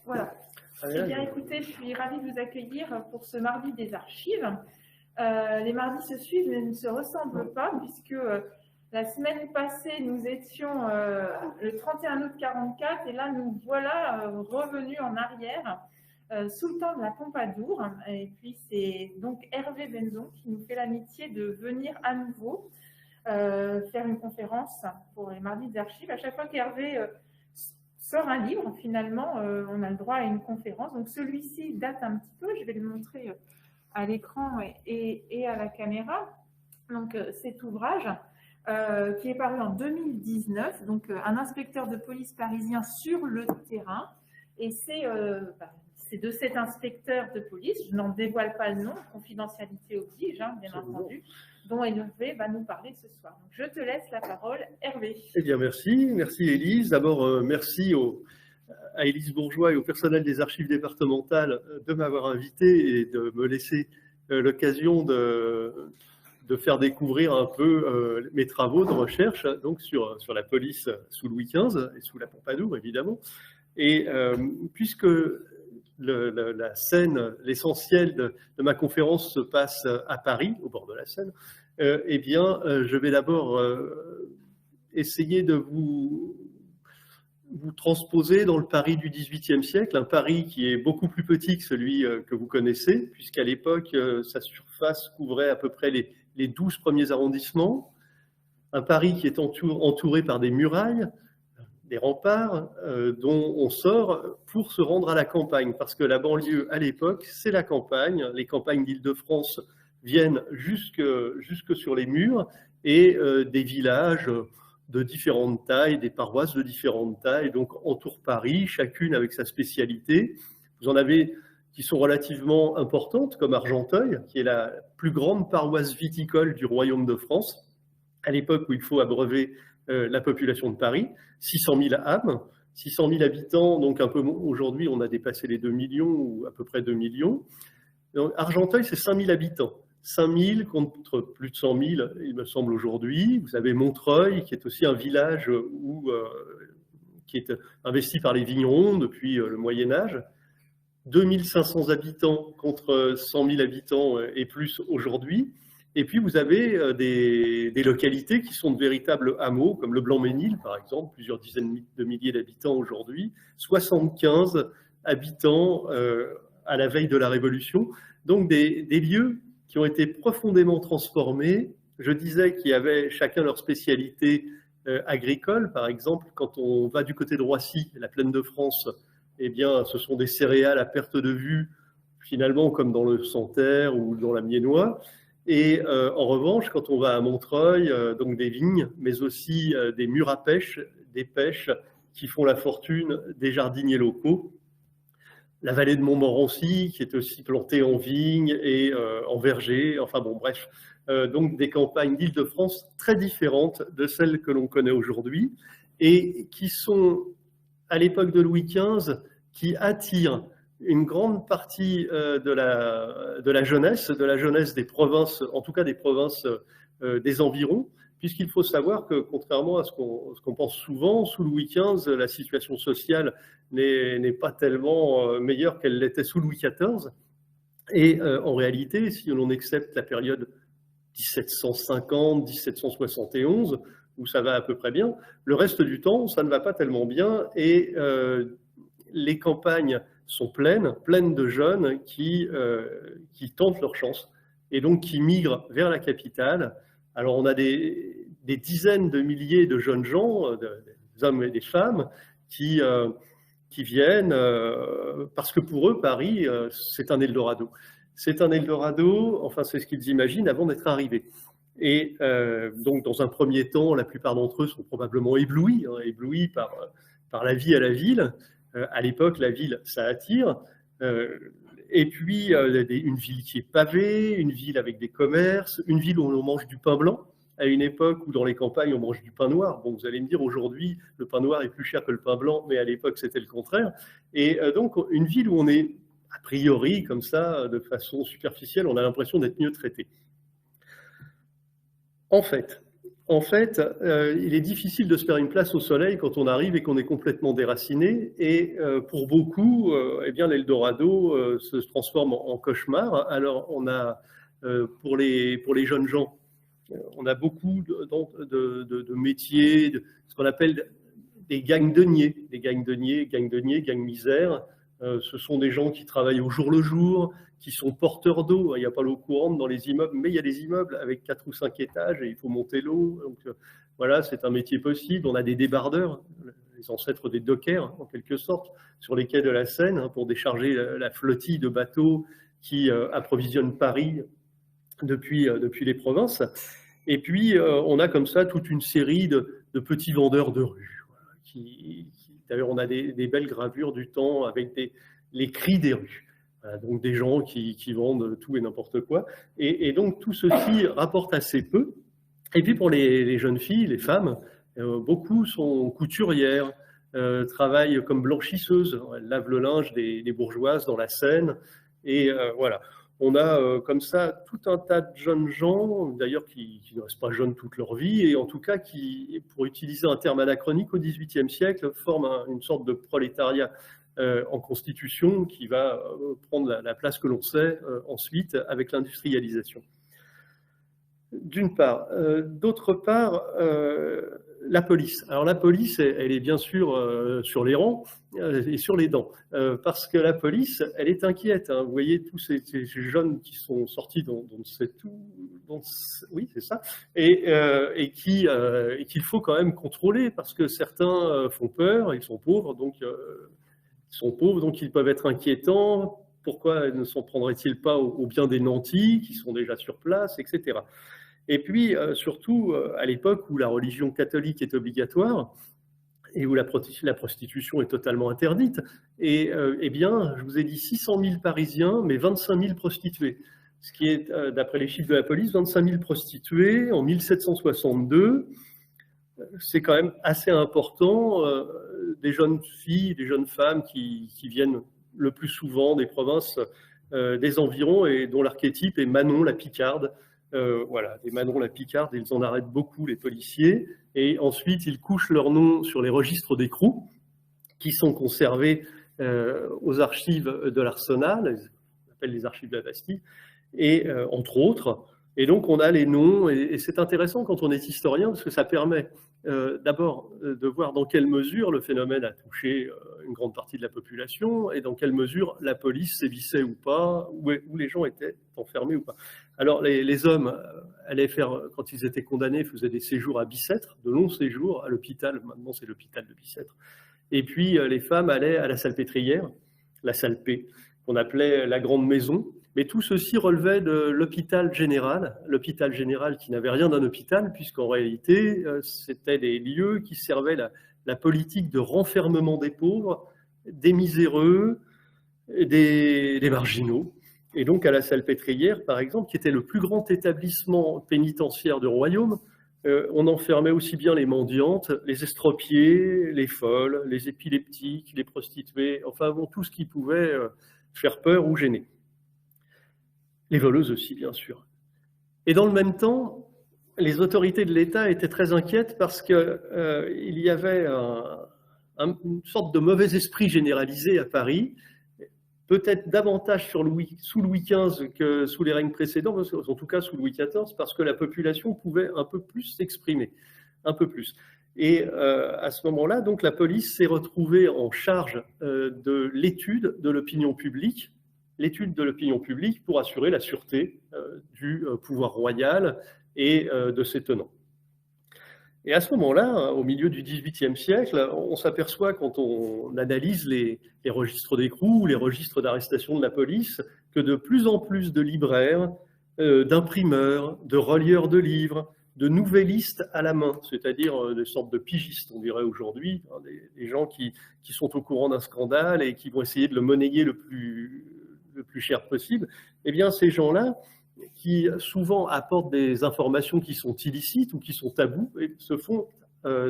Voilà. Eh bien, écoutez, je suis ravie de vous accueillir pour ce mardi des archives. Les mardis se suivent mais ne se ressemblent pas, puisque la semaine passée, nous étions le 31 août 44, et là, nous voilà revenus en arrière, sous le temps de la Pompadour. Et puis, c'est donc Hervé Benzon qui nous fait l'amitié de venir à nouveau faire une conférence pour les mardis des archives. À chaque fois qu'Hervé sort un livre, finalement, on a le droit à une conférence. Donc celui-ci date un petit peu, je vais le montrer à l'écran et à la caméra. Donc cet ouvrage qui est paru en 2019, donc un inspecteur de police parisien sur le terrain. Et c'est de cet inspecteur de police, je n'en dévoile pas le nom, confidentialité oblige, hein, bien entendu, dont Hervé va nous parler ce soir. Donc, je te laisse la parole, Hervé. Eh bien, merci Élise. D'abord, merci à Élise Bourgeois et au personnel des archives départementales de m'avoir invité et de me laisser l'occasion de faire découvrir un peu mes travaux de recherche donc sur la police sous Louis XV et sous la Pompadour, évidemment. Et puisque la scène, l'essentiel de ma conférence se passe à Paris, au bord de la Seine, eh bien, je vais d'abord essayer de vous transposer dans le Paris du XVIIIe siècle, un Paris qui est beaucoup plus petit que celui que vous connaissez, puisqu'à l'époque, sa surface couvrait à peu près les 12 premiers arrondissements, un Paris qui est entouré par des murailles, des remparts dont on sort pour se rendre à la campagne, parce que la banlieue à l'époque, c'est la campagne. Les campagnes d'Île-de-France viennent jusque sur les murs, et des villages de différentes tailles, des paroisses de différentes tailles, donc entourent Paris, chacune avec sa spécialité. Vous en avez qui sont relativement importantes, comme Argenteuil, qui est la plus grande paroisse viticole du royaume de France, à l'époque où il faut abreuver la population de Paris, 600 000 âmes, 600 000 habitants, donc un peu aujourd'hui on a dépassé les 2 millions ou à peu près 2 millions. Donc, Argenteuil, c'est 5 000 habitants, 5 000 contre plus de 100 000 il me semble aujourd'hui. Vous avez Montreuil qui est aussi un village qui est investi par les vignerons depuis le Moyen-Âge, 2 500 habitants contre 100 000 habitants et plus aujourd'hui. Et puis, vous avez des localités qui sont de véritables hameaux, comme le Blanc-Ménil, par exemple, plusieurs dizaines de milliers d'habitants aujourd'hui, 75 habitants à la veille de la Révolution. Donc, des lieux qui ont été profondément transformés. Je disais qu'il y avait chacun leur spécialité agricole. Par exemple, quand on va du côté de Roissy, la plaine de France, eh bien, ce sont des céréales à perte de vue, finalement, comme dans le Santerre ou dans la Miennois. Et en revanche, quand on va à Montreuil, donc des vignes, mais aussi des murs à pêche, des pêches qui font la fortune des jardiniers locaux. La vallée de Montmorency, qui est aussi plantée en vignes et en vergers, enfin bon, bref. Donc des campagnes d'Île-de-France très différentes de celles que l'on connaît aujourd'hui et qui sont, à l'époque de Louis XV, qui attirent une grande partie de la jeunesse des provinces, en tout cas des provinces des environs, puisqu'il faut savoir que, contrairement à ce qu'on pense souvent, sous Louis XV, la situation sociale n'est pas tellement meilleure qu'elle l'était sous Louis XIV. Et en réalité, si l'on accepte la période 1750-1771, où ça va à peu près bien, le reste du temps, ça ne va pas tellement bien, et les campagnes sont pleines de jeunes qui tentent leur chance et donc qui migrent vers la capitale. Alors on a des dizaines de milliers de jeunes gens, des hommes et des femmes, qui viennent parce que pour eux, Paris, c'est un Eldorado. C'est un Eldorado, enfin c'est ce qu'ils imaginent avant d'être arrivés. Et donc dans un premier temps, la plupart d'entre eux sont probablement éblouis par la vie à la ville. À l'époque, la ville, ça attire. Et puis, une ville qui est pavée, une ville avec des commerces, une ville où on mange du pain blanc, à une époque où dans les campagnes, on mange du pain noir. Bon, vous allez me dire, aujourd'hui, le pain noir est plus cher que le pain blanc, mais à l'époque, c'était le contraire. Et donc, une ville où on est, a priori, comme ça, de façon superficielle, on a l'impression d'être mieux traité. En fait, en fait, il est difficile de se faire une place au soleil quand on arrive et qu'on est complètement déraciné. Et pour beaucoup, eh bien, l'Eldorado se transforme en cauchemar. Alors, on a, pour les jeunes gens, on a beaucoup de métiers, ce qu'on appelle des gangs-deniers, gangs misère. Ce sont des gens qui travaillent au jour le jour, qui sont porteurs d'eau. Il n'y a pas l'eau courante dans les immeubles, mais il y a des immeubles avec 4 ou 5 étages et il faut monter l'eau. Donc voilà, c'est un métier possible. On a des débardeurs, les ancêtres des dockers en quelque sorte, sur les quais de la Seine pour décharger la flottille de bateaux qui approvisionnent Paris depuis les provinces. Et puis on a comme ça toute une série de petits vendeurs de rue. D'ailleurs, on a des belles gravures du temps avec les cris des rues. Donc des gens qui vendent tout et n'importe quoi. Et donc tout ceci rapporte assez peu. Et puis pour les jeunes filles, les femmes, beaucoup sont couturières, travaillent comme blanchisseuse. Elles lavent le linge des bourgeoises dans la Seine. Et voilà. On a comme ça tout un tas de jeunes gens, d'ailleurs qui ne restent pas jeunes toute leur vie, et en tout cas qui, pour utiliser un terme anachronique, au XVIIIe siècle, forment une sorte de prolétariat en constitution qui va prendre la place que l'on sait ensuite avec l'industrialisation. D'une part. D'autre part, la police. Alors la police, elle est bien sûr sur les rangs et sur les dents, parce que la police, elle est inquiète. Hein. Vous voyez tous ces jeunes qui sont sortis oui, c'est ça, et qu'il faut quand même contrôler, parce que certains font peur, ils sont pauvres, donc ils peuvent être inquiétants. Pourquoi ne s'en prendraient-ils pas aux biens des nantis qui sont déjà sur place, etc. Et puis, surtout, à l'époque où la religion catholique est obligatoire et où la prostitution est totalement interdite, et eh bien, je vous ai dit 600 000 Parisiens, mais 25 000 prostituées. Ce qui est, d'après les chiffres de la police, 25 000 prostituées en 1762. C'est quand même assez important. Des jeunes filles, des jeunes femmes qui viennent le plus souvent des provinces des environs et dont l'archétype est Manon la Picarde. Voilà, des Manon la Picarde, ils en arrêtent beaucoup, les policiers, et ensuite ils couchent leur nom sur les registres d'écrou qui sont conservés aux archives de l'Arsenal, on appelle les archives de la Bastille, et entre autres. Et donc on a les noms, et c'est intéressant quand on est historien, parce que ça permet d'abord de voir dans quelle mesure le phénomène a touché une grande partie de la population, et dans quelle mesure la police sévissait ou pas, où les gens étaient enfermés ou pas. Alors les hommes allaient faire, quand ils étaient condamnés, faisaient des séjours à Bicêtre, de longs séjours à l'hôpital, maintenant c'est l'hôpital de Bicêtre. Et puis les femmes allaient à la Salpêtrière, la Salpê, qu'on appelait la grande maison. Mais tout ceci relevait de l'hôpital général qui n'avait rien d'un hôpital, puisqu'en réalité, c'était des lieux qui servaient la politique de renfermement des pauvres, des miséreux, des marginaux. Et donc à la Salpêtrière, par exemple, qui était le plus grand établissement pénitentiaire du royaume, on enfermait aussi bien les mendiantes, les estropiés, les folles, les épileptiques, les prostituées, enfin bon, tout ce qui pouvait faire peur ou gêner. Les voleuses aussi, bien sûr. Et dans le même temps, les autorités de l'État étaient très inquiètes parce qu'il y avait une sorte de mauvais esprit généralisé à Paris, peut-être davantage sous Louis XV que sous les règnes précédents, en tout cas sous Louis XIV, parce que la population pouvait un peu plus s'exprimer, un peu plus. Et à ce moment-là, donc, la police s'est retrouvée en charge de l'étude de l'opinion publique, pour assurer la sûreté du pouvoir royal et de ses tenants. Et à ce moment-là, au milieu du XVIIIe siècle, on s'aperçoit, quand on analyse les registres d'écrou ou les registres d'arrestation de la police, que de plus en plus de libraires, d'imprimeurs, de relieurs de livres, de nouvellistes à la main, c'est-à-dire des sortes de pigistes, on dirait aujourd'hui, hein, des gens qui sont au courant d'un scandale et qui vont essayer de le monnayer le plus cher possible, eh bien ces gens-là, qui souvent apportent des informations qui sont illicites ou qui sont tabous, se font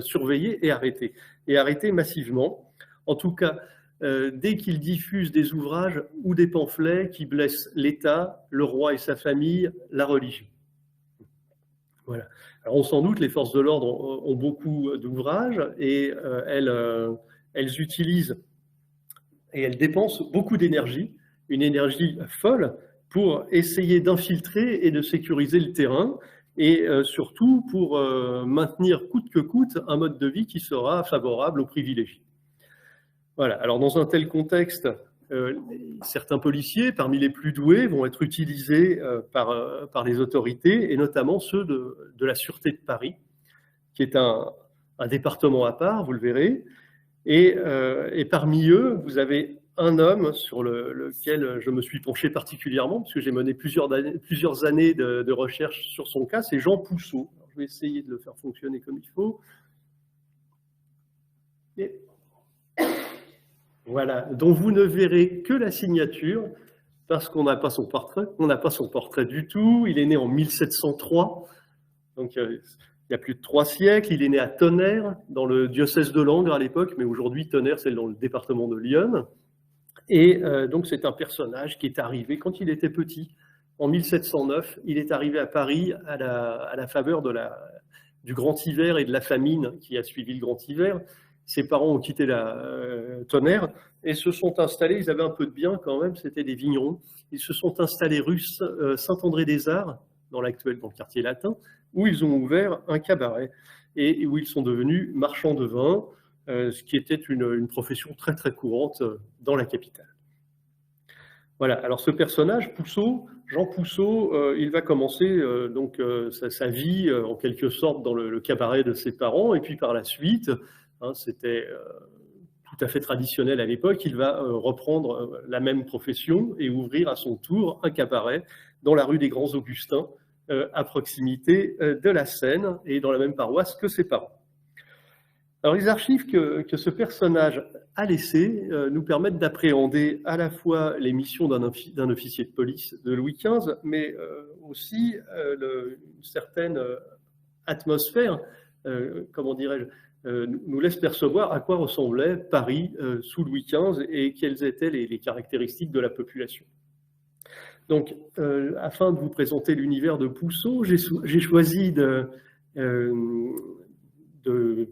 surveiller et arrêter massivement. En tout cas, dès qu'ils diffusent des ouvrages ou des pamphlets qui blessent l'État, le roi et sa famille, la religion. Voilà. Alors on s'en doute, les forces de l'ordre ont beaucoup d'ouvrages et elles utilisent et elles dépensent beaucoup d'énergie, une énergie folle, pour essayer d'infiltrer et de sécuriser le terrain, et surtout pour maintenir coûte que coûte un mode de vie qui sera favorable aux privilégiés. Voilà. Alors dans un tel contexte, certains policiers, parmi les plus doués, vont être utilisés par les autorités, et notamment ceux de la Sûreté de Paris, qui est un département à part, vous le verrez. Et parmi eux, vous avez un homme sur lequel je me suis penché particulièrement, parce que j'ai mené plusieurs années de recherche sur son cas, c'est Jean Pousseau. Alors, je vais essayer de le faire fonctionner comme il faut. Et voilà, dont vous ne verrez que la signature, parce qu'on n'a pas son portrait. On n'a pas son portrait du tout. Il est né en 1703, donc il y a plus de 3 siècles. Il est né à Tonnerre, dans le diocèse de Langres à l'époque, mais aujourd'hui Tonnerre, c'est dans le département de l'Yonne. Et donc c'est un personnage qui est arrivé quand il était petit, en 1709. Il est arrivé à Paris à la faveur du grand hiver et de la famine qui a suivi le grand hiver. Ses parents ont quitté Tonnerre et se sont installés, ils avaient un peu de biens quand même, c'était des vignerons. Ils se sont installés rue Saint-André-des-Arts, dans le quartier latin, où ils ont ouvert un cabaret et où ils sont devenus marchands de vin, ce qui était une profession très très courante dans la capitale. Voilà, alors ce personnage, Pousseau, Jean Pousseau, il va commencer sa vie en quelque sorte dans le cabaret de ses parents, et puis par la suite, c'était tout à fait traditionnel à l'époque, il va reprendre la même profession et ouvrir à son tour un cabaret dans la rue des Grands Augustins, à proximité de la Seine et dans la même paroisse que ses parents. Alors les archives que ce personnage a laissées nous permettent d'appréhender à la fois les missions d'un officier de police de Louis XV, mais aussi une certaine atmosphère, comment dirais-je, nous laisse percevoir à quoi ressemblait Paris sous Louis XV et quelles étaient les caractéristiques de la population. Donc, afin de vous présenter l'univers de Pousseau, j'ai choisi de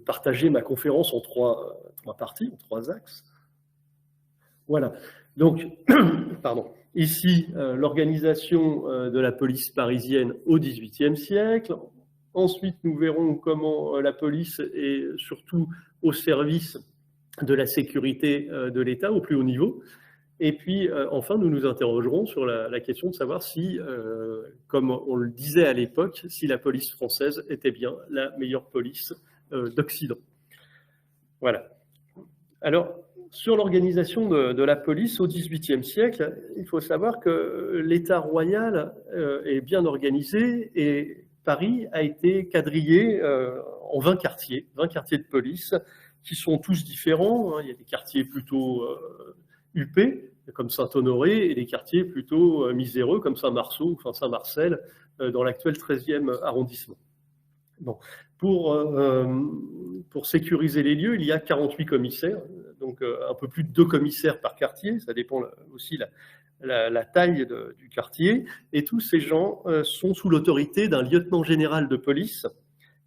partager ma conférence en trois parties, en 3 axes. Voilà. Donc, pardon. Ici, l'organisation de la police parisienne au XVIIIe siècle. Ensuite, nous verrons comment la police est surtout au service de la sécurité de l'État au plus haut niveau. Et puis, enfin, nous nous interrogerons sur la question de savoir si, comme on le disait à l'époque, si la police française était bien la meilleure police d'Occident. Voilà. Alors, sur l'organisation de la police au XVIIIe siècle, il faut savoir que l'État royal est bien organisé et Paris a été quadrillé en 20 quartiers de police qui sont tous différents. Il y a des quartiers plutôt huppés, comme Saint-Honoré, et des quartiers plutôt miséreux, comme Saint-Marceau, enfin Saint-Marcel, dans l'actuel 13e arrondissement. Bon. Pour sécuriser les lieux, il y a 48 commissaires, donc un peu plus de 2 commissaires par quartier, ça dépend aussi la taille du quartier, et tous ces gens sont sous l'autorité d'un lieutenant général de police,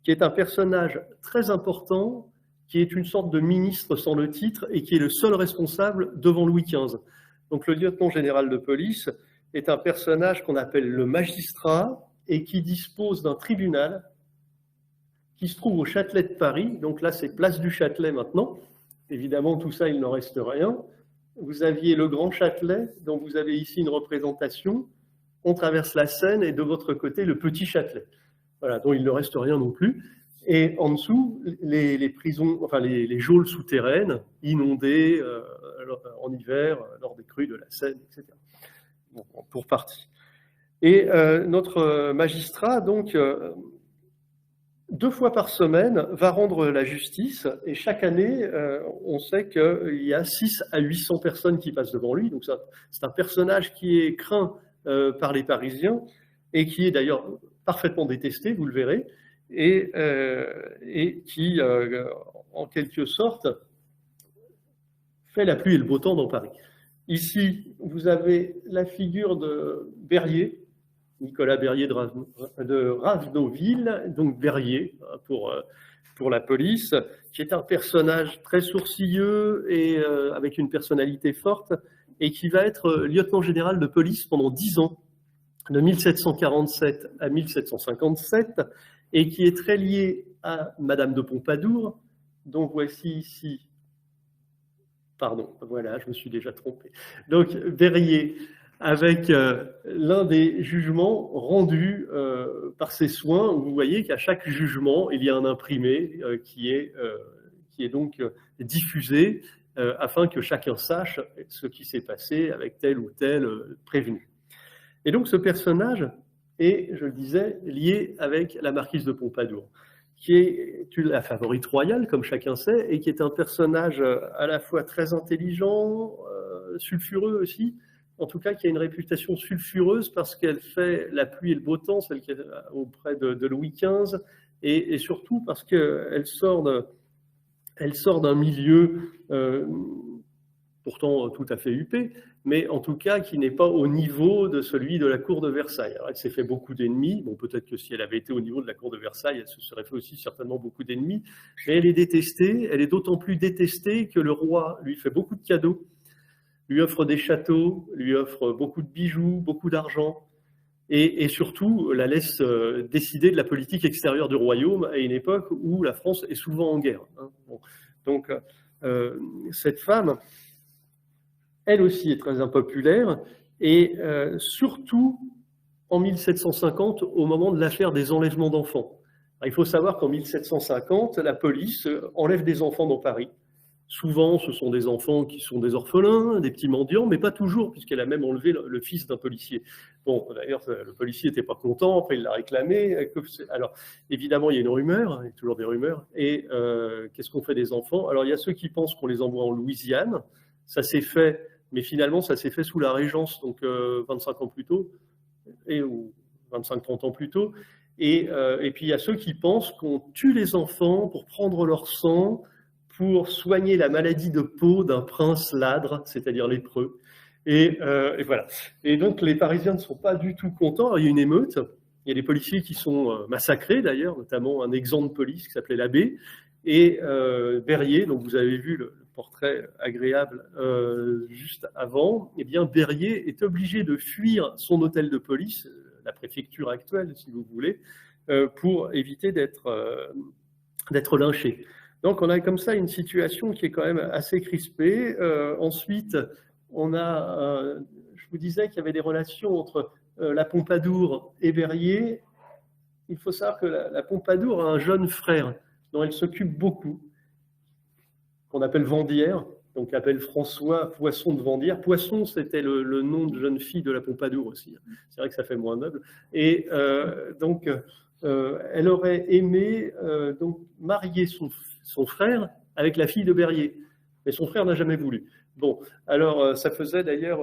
qui est un personnage très important, qui est une sorte de ministre sans le titre, et qui est le seul responsable devant Louis XV. Donc le lieutenant général de police est un personnage qu'on appelle le magistrat, et qui dispose d'un tribunal qui se trouve au Châtelet de Paris. Donc là, c'est place du Châtelet maintenant. Évidemment, tout ça, il n'en reste rien. Vous aviez le Grand Châtelet, dont vous avez ici une représentation. On traverse la Seine et de votre côté, le Petit Châtelet. Voilà, dont il ne reste rien non plus. Et en dessous, les prisons, enfin les geôles souterraines, inondées en hiver, lors des crues de la Seine, etc. Bon, pour partie. Et notre magistrat, donc, 2 fois par semaine, va rendre la justice, et chaque année, on sait qu'il y a 600 à 800 personnes qui passent devant lui. Donc c'est un personnage qui est craint par les Parisiens, et qui est d'ailleurs parfaitement détesté, vous le verrez, et qui, en quelque sorte, fait la pluie et le beau temps dans Paris. Ici, vous avez la figure de Berryer, Nicolas Berrier de Ravenoville, donc Berrier pour la police, qui est un personnage très sourcilleux et avec une personnalité forte, et qui va être lieutenant général de police pendant 10 ans, de 1747 à 1757, et qui est très lié à Madame de Pompadour, dont voici ici, pardon, voilà, je me suis déjà trompé, donc Berrier, avec l'un des jugements rendus par ses soins, où vous voyez qu'à chaque jugement, il y a un imprimé qui est donc diffusé afin que chacun sache ce qui s'est passé avec tel ou tel prévenu. Et donc ce personnage est, je le disais, lié avec la marquise de Pompadour, qui est la favorite royale, comme chacun sait, et qui est un personnage à la fois très intelligent, sulfureux aussi, en tout cas qui a une réputation sulfureuse parce qu'elle fait la pluie et le beau temps, celle qui est auprès de Louis XV, et surtout parce qu'elle sort d'un milieu pourtant tout à fait huppé, mais en tout cas qui n'est pas au niveau de celui de la cour de Versailles. Alors, elle s'est fait beaucoup d'ennemis, bon, peut-être que si elle avait été au niveau de la cour de Versailles, elle se serait fait aussi certainement beaucoup d'ennemis, mais elle est détestée, elle est d'autant plus détestée que le roi lui fait beaucoup de cadeaux, lui offre des châteaux, lui offre beaucoup de bijoux, beaucoup d'argent, et surtout la laisse décider de la politique extérieure du royaume à une époque où la France est souvent en guerre. Hein. Bon. Donc cette femme, elle aussi est très impopulaire, et surtout en 1750, au moment de l'affaire des enlèvements d'enfants. Il faut savoir qu'en 1750, la police enlève des enfants dans Paris. Souvent, ce sont des enfants qui sont des orphelins, des petits mendiants, mais pas toujours, puisqu'elle a même enlevé le fils d'un policier. Bon, d'ailleurs, le policier n'était pas content, après il l'a réclamé. Alors, évidemment, il y a une rumeur, il y a toujours des rumeurs. Et qu'est-ce qu'on fait des enfants? Alors, il y a ceux qui pensent qu'on les envoie en Louisiane. Ça s'est fait, mais finalement, ça s'est fait sous la Régence, donc 25 ans plus tôt, ou 25-30 ans plus tôt. Et puis, il y a ceux qui pensent qu'on tue les enfants pour prendre leur sang, pour soigner la maladie de peau d'un prince ladre, c'est-à-dire lépreux. Et voilà. Et donc, les Parisiens ne sont pas du tout contents. Alors, il y a une émeute. Il y a des policiers qui sont massacrés, d'ailleurs, notamment un exempt de police qui s'appelait l'abbé. Et Berrier, donc vous avez vu le portrait agréable juste avant, eh bien, Berrier est obligé de fuir son hôtel de police, la préfecture actuelle, si vous voulez, pour éviter d'être lynché. Donc, on a comme ça une situation qui est quand même assez crispée. Ensuite, on a, je vous disais qu'il y avait des relations entre la Pompadour et Berrier. Il faut savoir que la Pompadour a un jeune frère dont elle s'occupe beaucoup, qu'on appelle Vendière, donc appelle François Poisson de Vendière. Poisson, c'était le nom de jeune fille de la Pompadour aussi. C'est vrai que ça fait moins noble. Et donc, elle aurait aimé donc marier son frère avec la fille de Berrier. Mais son frère n'a jamais voulu. Bon, alors ça faisait d'ailleurs,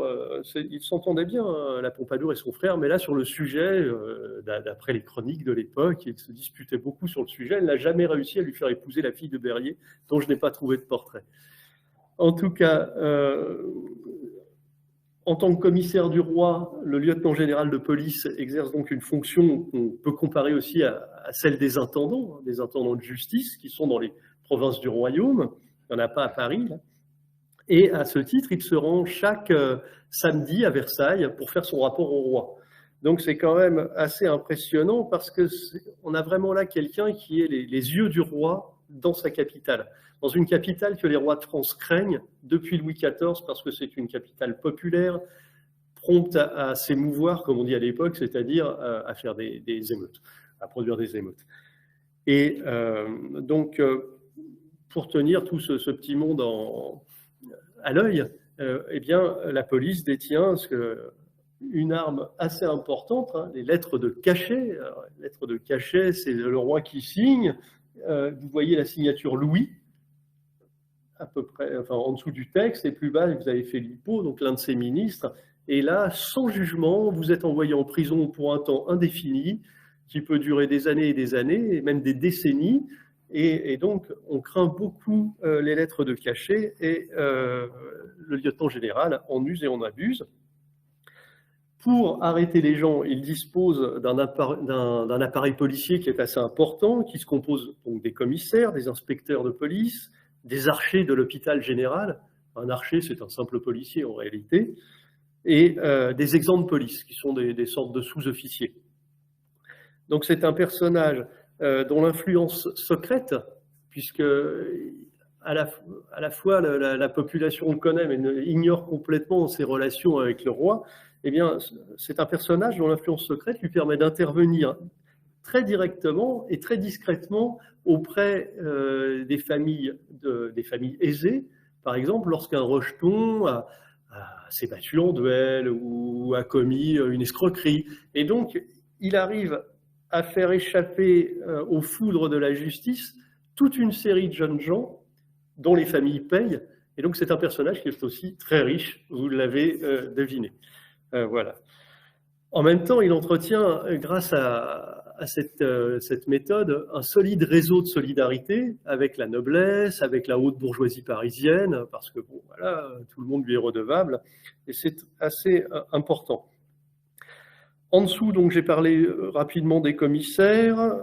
ils s'entendaient bien, hein, la Pompadour et son frère, mais là sur le sujet, d'après les chroniques de l'époque, ils se disputaient beaucoup sur le sujet. Elle n'a jamais réussi à lui faire épouser la fille de Berrier, dont je n'ai pas trouvé de portrait. En tout cas, en tant que commissaire du roi, le lieutenant général de police exerce donc une fonction qu'on peut comparer aussi à celle des intendants de justice, qui sont dans les provinces du royaume. Il n'y en a pas à Paris, là. Et à ce titre, il se rend chaque samedi à Versailles pour faire son rapport au roi. Donc c'est quand même assez impressionnant parce qu'on a vraiment là quelqu'un qui est les yeux du roi dans sa capitale. Dans une capitale que les rois de France craignent depuis Louis XIV parce que c'est une capitale populaire, prompte à s'émouvoir, comme on dit à l'époque, c'est-à-dire à faire des émeutes, à produire des émeutes. Et donc, pour tenir tout ce petit monde à l'œil, eh bien, la police détient une arme assez importante, hein, les lettres de cachet. Alors, les lettres de cachet, c'est le roi qui signe. Vous voyez la signature Louis, à peu près, enfin, en dessous du texte, et plus bas, vous avez Philippot, donc l'un de ses ministres. Et là, sans jugement, vous êtes envoyé en prison pour un temps indéfini, qui peut durer des années, et même des décennies. Et donc, on craint beaucoup les lettres de cachet, et le lieutenant général en use et en abuse. Pour arrêter les gens, il dispose d'un appareil policier qui est assez important, qui se compose donc des commissaires, des inspecteurs de police, des archers de l'hôpital général. Un archer, c'est un simple policier en réalité, et des exempts de police, qui sont des sortes de sous-officiers. Donc c'est un personnage dont l'influence secrète, puisque à la fois la population le connaît, mais ignore complètement ses relations avec le roi, eh bien, c'est un personnage dont l'influence secrète lui permet d'intervenir très directement et très discrètement auprès des familles aisées. Par exemple, lorsqu'un rejeton s'est battu en duel ou a commis une escroquerie. Et donc, il arrive à faire échapper aux foudres de la justice toute une série de jeunes gens dont les familles payent. Et donc, c'est un personnage qui est aussi très riche, vous l'avez deviné. Voilà. En même temps, il entretient, grâce à cette méthode, un solide réseau de solidarité avec la noblesse, avec la haute bourgeoisie parisienne, parce que bon, voilà, tout le monde lui est redevable, et c'est assez important. En dessous, donc, j'ai parlé rapidement des commissaires,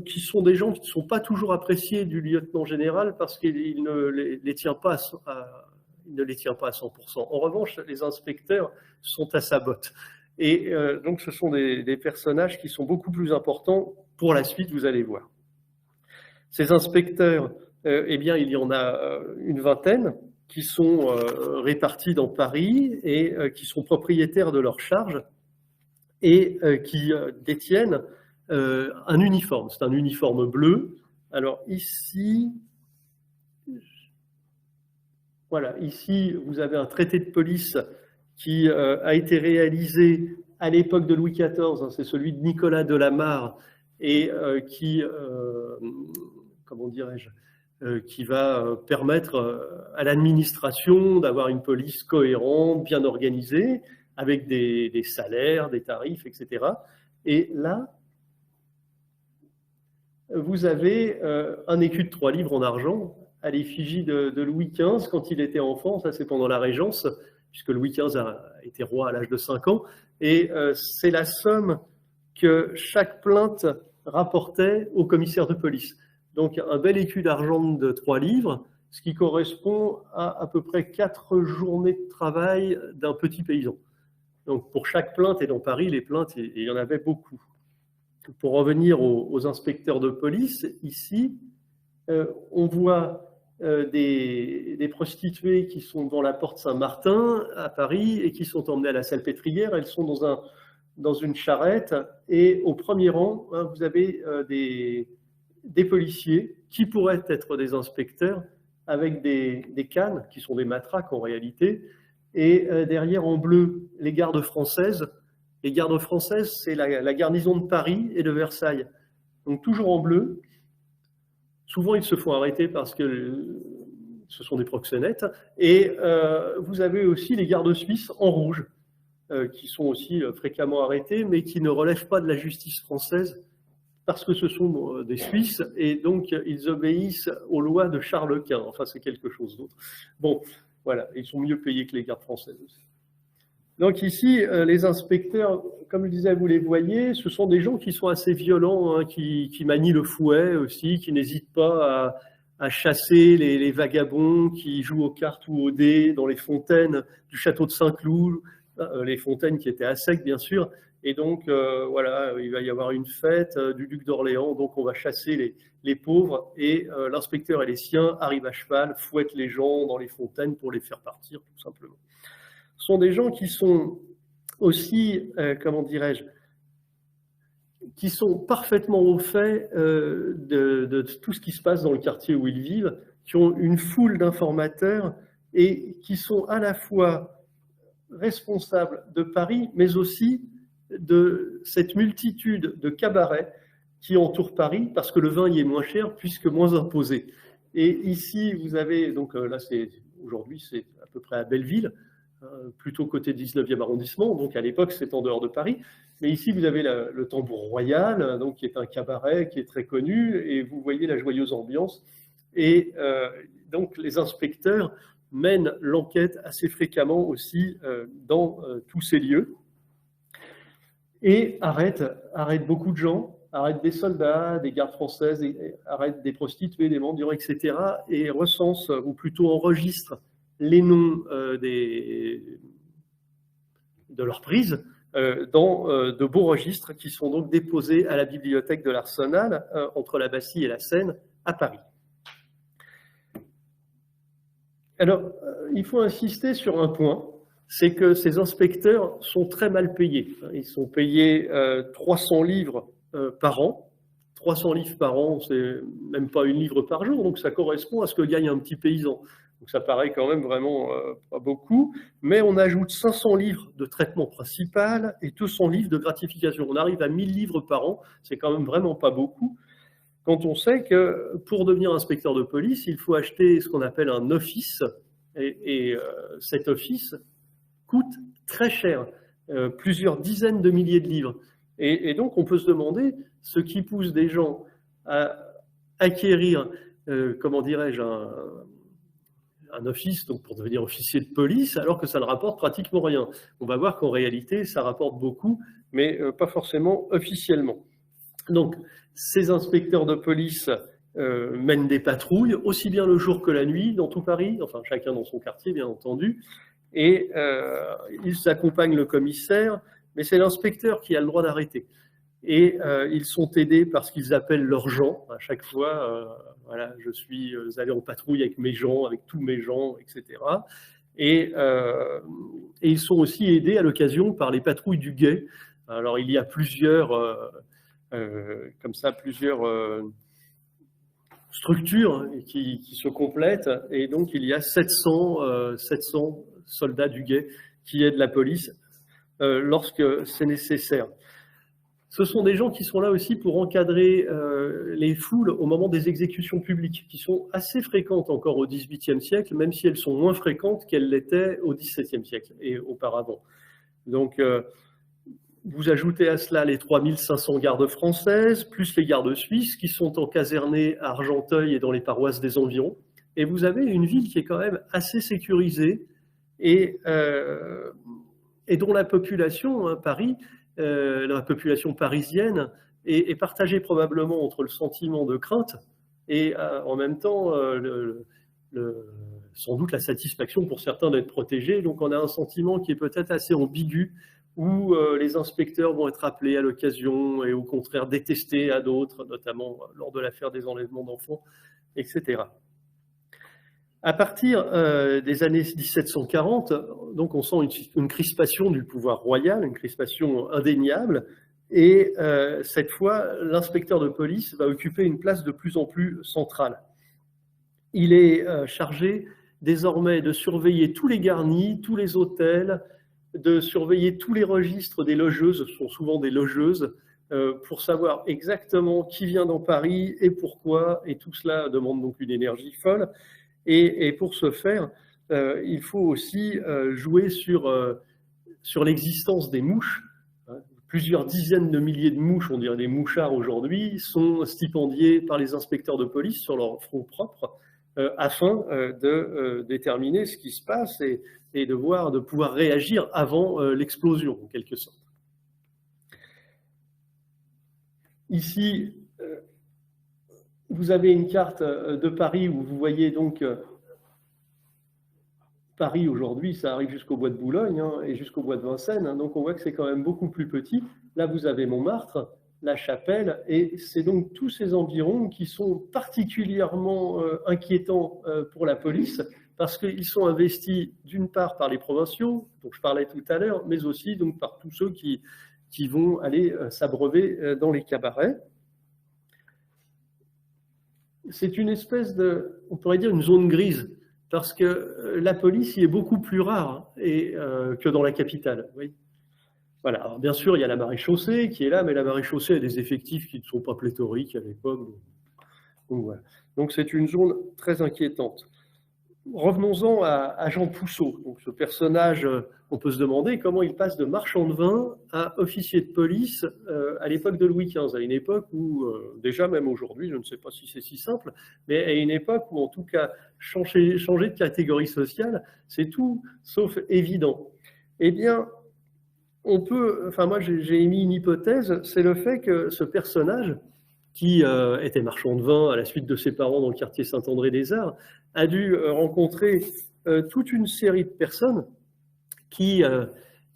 qui sont des gens qui ne sont pas toujours appréciés du lieutenant général parce qu'il ne les tient pas à 100%. En revanche, les inspecteurs sont à sa botte. Et donc, ce sont des personnages qui sont beaucoup plus importants pour la suite, vous allez voir. Ces inspecteurs, eh bien, il y en a une vingtaine qui sont répartis dans Paris et qui sont propriétaires de leurs charges et qui détiennent un uniforme. C'est un uniforme bleu. Alors ici, voilà, ici, vous avez un traité de police qui a été réalisé à l'époque de Louis XIV, hein, c'est celui de Nicolas de la Mare, et qui, comment dirais-je, qui va permettre à l'administration d'avoir une police cohérente, bien organisée, avec des salaires, des tarifs, etc. Et là, vous avez un écu de 3 livres en argent à l'effigie de Louis XV quand il était enfant, ça c'est pendant la Régence, puisque Louis XV a été roi à l'âge de 5 ans, et c'est la somme que chaque plainte rapportait au commissaire de police. Donc un bel écu d'argent de 3 livres, ce qui correspond à peu près 4 journées de travail d'un petit paysan. Donc pour chaque plainte, et dans Paris, les plaintes, il y en avait beaucoup. Pour revenir aux inspecteurs de police, ici, on voit des prostituées qui sont devant la porte Saint-Martin à Paris et qui sont emmenées à la Salpêtrière. Elles sont dans une charrette et au premier rang, hein, vous avez des policiers qui pourraient être des inspecteurs avec des cannes, qui sont des matraques en réalité, et derrière en bleu, les gardes françaises. Les gardes françaises, c'est la garnison de Paris et de Versailles. Donc toujours en bleu. Souvent, ils se font arrêter parce que ce sont des proxénètes. Et vous avez aussi les gardes suisses en rouge, qui sont aussi fréquemment arrêtés, mais qui ne relèvent pas de la justice française parce que ce sont des Suisses et donc ils obéissent aux lois de Charles Quint. Enfin, c'est quelque chose d'autre. Bon, voilà, ils sont mieux payés que les gardes françaises aussi. Donc ici, les inspecteurs, comme je disais, vous les voyez, ce sont des gens qui sont assez violents, hein, qui manient le fouet aussi, qui n'hésitent pas à chasser les vagabonds qui jouent aux cartes ou aux dés dans les fontaines du château de Saint-Cloud, les fontaines qui étaient à sec bien sûr. Et donc voilà, il va y avoir une fête du duc d'Orléans, donc on va chasser les pauvres et l'inspecteur et les siens arrivent à cheval, fouettent les gens dans les fontaines pour les faire partir tout simplement. Ce sont des gens qui sont aussi, comment dirais-je, qui sont parfaitement au fait de tout ce qui se passe dans le quartier où ils vivent, qui ont une foule d'informateurs et qui sont à la fois responsables de Paris, mais aussi de cette multitude de cabarets qui entourent Paris, parce que le vin y est moins cher puisque moins imposé. Et ici, vous avez, donc là, aujourd'hui, c'est à peu près à Belleville, plutôt côté 19e arrondissement, donc à l'époque c'est en dehors de Paris, mais ici vous avez le Tambour Royal, donc, qui est un cabaret qui est très connu, et vous voyez la joyeuse ambiance, et donc les inspecteurs mènent l'enquête assez fréquemment aussi dans tous ces lieux. et arrête beaucoup de gens, arrête des soldats, des gardes françaises, arrête des prostituées, des mendiants, etc. et recense, ou plutôt enregistre, les noms de leurs prises dans de beaux registres qui sont donc déposés à la bibliothèque de l'Arsenal entre la Bastille et la Seine à Paris. Alors, il faut insister sur un point, c'est que ces inspecteurs sont très mal payés. Ils sont payés 300 livres par an. 300 livres par an, c'est même pas une livre par jour, donc ça correspond à ce que gagne un petit paysan. Donc ça paraît quand même vraiment pas beaucoup, mais on ajoute 500 livres de traitement principal et 200 livres de gratification. On arrive à 1000 livres par an, c'est quand même vraiment pas beaucoup, quand on sait que pour devenir inspecteur de police, il faut acheter ce qu'on appelle un office, et cet office coûte très cher, plusieurs dizaines de milliers de livres. Et donc on peut se demander ce qui pousse des gens à acquérir, comment dirais-je, un office donc pour devenir officier de police, alors que ça ne rapporte pratiquement rien. On va voir qu'en réalité, ça rapporte beaucoup, mais pas forcément officiellement. Donc, ces inspecteurs de police mènent des patrouilles, aussi bien le jour que la nuit, dans tout Paris, enfin chacun dans son quartier, bien entendu, et ils accompagnent le commissaire, mais c'est l'inspecteur qui a le droit d'arrêter. Et ils sont aidés par ce qu'ils appellent leurs gens. À chaque fois, voilà, je suis allé en patrouille avec mes gens, avec tous mes gens, etc. Et ils sont aussi aidés à l'occasion par les patrouilles du guet. Alors il y a plusieurs, comme ça, plusieurs structures qui se complètent. Et donc il y a 700 soldats du guet qui aident la police lorsque c'est nécessaire. Ce sont des gens qui sont là aussi pour encadrer les foules au moment des exécutions publiques, qui sont assez fréquentes encore au XVIIIe siècle, même si elles sont moins fréquentes qu'elles l'étaient au XVIIe siècle et auparavant. Donc, vous ajoutez à cela les 3500 gardes françaises, plus les gardes suisses, qui sont encasernés à Argenteuil et dans les paroisses des environs. Et vous avez une ville qui est quand même assez sécurisée et dont la population, hein, Paris, la population parisienne est partagée probablement entre le sentiment de crainte et en même temps sans doute la satisfaction pour certains d'être protégés. Donc on a un sentiment qui est peut-être assez ambigu, où les inspecteurs vont être appelés à l'occasion et au contraire détestés à d'autres, notamment lors de l'affaire des enlèvements d'enfants, etc. À partir des années 1740, donc on sent une crispation du pouvoir royal, une crispation indéniable, et cette fois, l'inspecteur de police va occuper une place de plus en plus centrale. Il est chargé désormais de surveiller tous les garnis, tous les hôtels, de surveiller tous les registres des logeuses, ce sont souvent des logeuses, pour savoir exactement qui vient dans Paris et pourquoi, et tout cela demande donc une énergie folle. Et pour ce faire, il faut aussi jouer sur l'existence des mouches. Plusieurs dizaines de milliers de mouches, on dirait des mouchards aujourd'hui, sont stipendiés par les inspecteurs de police sur leur front propre afin de déterminer ce qui se passe et de pouvoir réagir avant l'explosion, en quelque sorte. Ici, vous avez une carte de Paris où vous voyez donc Paris aujourd'hui, ça arrive jusqu'au bois de Boulogne hein, et jusqu'au bois de Vincennes, hein, donc on voit que c'est quand même beaucoup plus petit. Là, vous avez Montmartre, la Chapelle, et c'est donc tous ces environs qui sont particulièrement inquiétants pour la police, parce qu'ils sont investis d'une part par les provinciaux, dont je parlais tout à l'heure, mais aussi donc par tous ceux qui vont aller s'abreuver dans les cabarets. C'est une espèce de, on pourrait dire, une zone grise, parce que la police y est beaucoup plus rare que dans la capitale. Oui. Voilà. Alors, bien sûr, il y a la maréchaussée qui est là, mais la maréchaussée a des effectifs qui ne sont pas pléthoriques à l'époque. Donc, voilà. Donc c'est une zone très inquiétante. Revenons-en à Jean Pousseau. Donc, ce personnage, on peut se demander comment il passe de marchand de vin à officier de police à l'époque de Louis XV, à une époque où, déjà même aujourd'hui, je ne sais pas si c'est si simple, mais à une époque où en tout cas changer de catégorie sociale, c'est tout sauf évident. Eh bien, enfin moi j'ai émis une hypothèse, c'est le fait que ce personnage, qui était marchand de vin à la suite de ses parents dans le quartier Saint-André-des-Arts, a dû rencontrer toute une série de personnes qui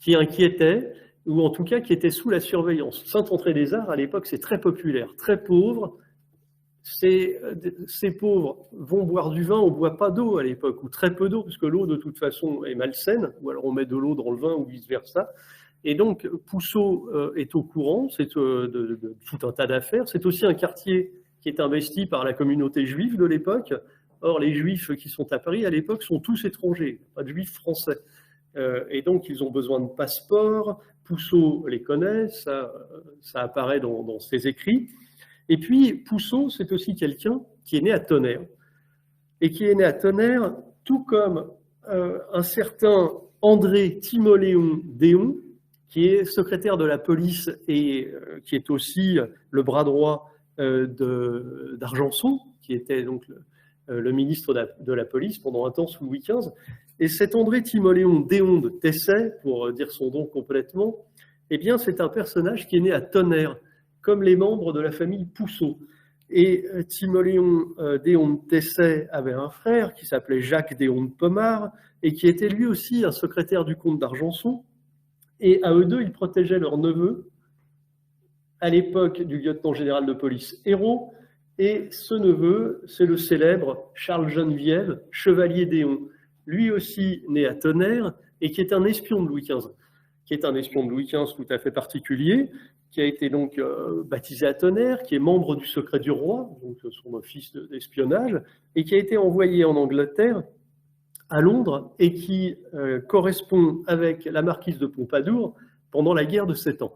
inquiétaient, ou en tout cas qui étaient sous la surveillance. Saint-André-des-Arts, à l'époque, c'est très populaire, très pauvre. Ces pauvres vont boire du vin, on ne boit pas d'eau à l'époque, ou très peu d'eau, parce que l'eau de toute façon est malsaine, ou alors on met de l'eau dans le vin, ou vice-versa. Et donc Pouceau est au courant, c'est de tout un tas d'affaires. C'est aussi un quartier qui est investi par la communauté juive de l'époque. Or, les juifs qui sont à Paris à l'époque sont tous étrangers, pas de juifs français. Et donc, ils ont besoin de passeports. Pouceau les connaît, ça apparaît dans ses écrits. Et puis, Pouceau, c'est aussi quelqu'un qui est né à Tonnerre. Et qui est né à Tonnerre, tout comme un certain André Timoléon Déon, qui est secrétaire de la police et qui est aussi le bras droit d'Argenson, qui était donc le ministre de la police pendant un temps sous Louis XV. Et cet André Timoléon Déon de Tesset, pour dire son nom complètement, eh bien, c'est un personnage qui est né à Tonnerre, comme les membres de la famille Pouceau. Et Timoléon Déon de Tesset avait un frère qui s'appelait Jacques Déon de Pomard et qui était lui aussi un secrétaire du comte d'Argenson. Et à eux deux, ils protégeaient leur neveu, à l'époque du lieutenant général de police Hérault. Et ce neveu, c'est le célèbre Charles Geneviève, chevalier Déon, lui aussi né à Tonnerre et qui est un espion de Louis XV, qui est un espion de Louis XV tout à fait particulier, qui a été donc baptisé à Tonnerre, qui est membre du secret du roi, donc son office d'espionnage, et qui a été envoyé en Angleterre, à Londres, et qui correspond avec la marquise de Pompadour pendant la guerre de 7 ans.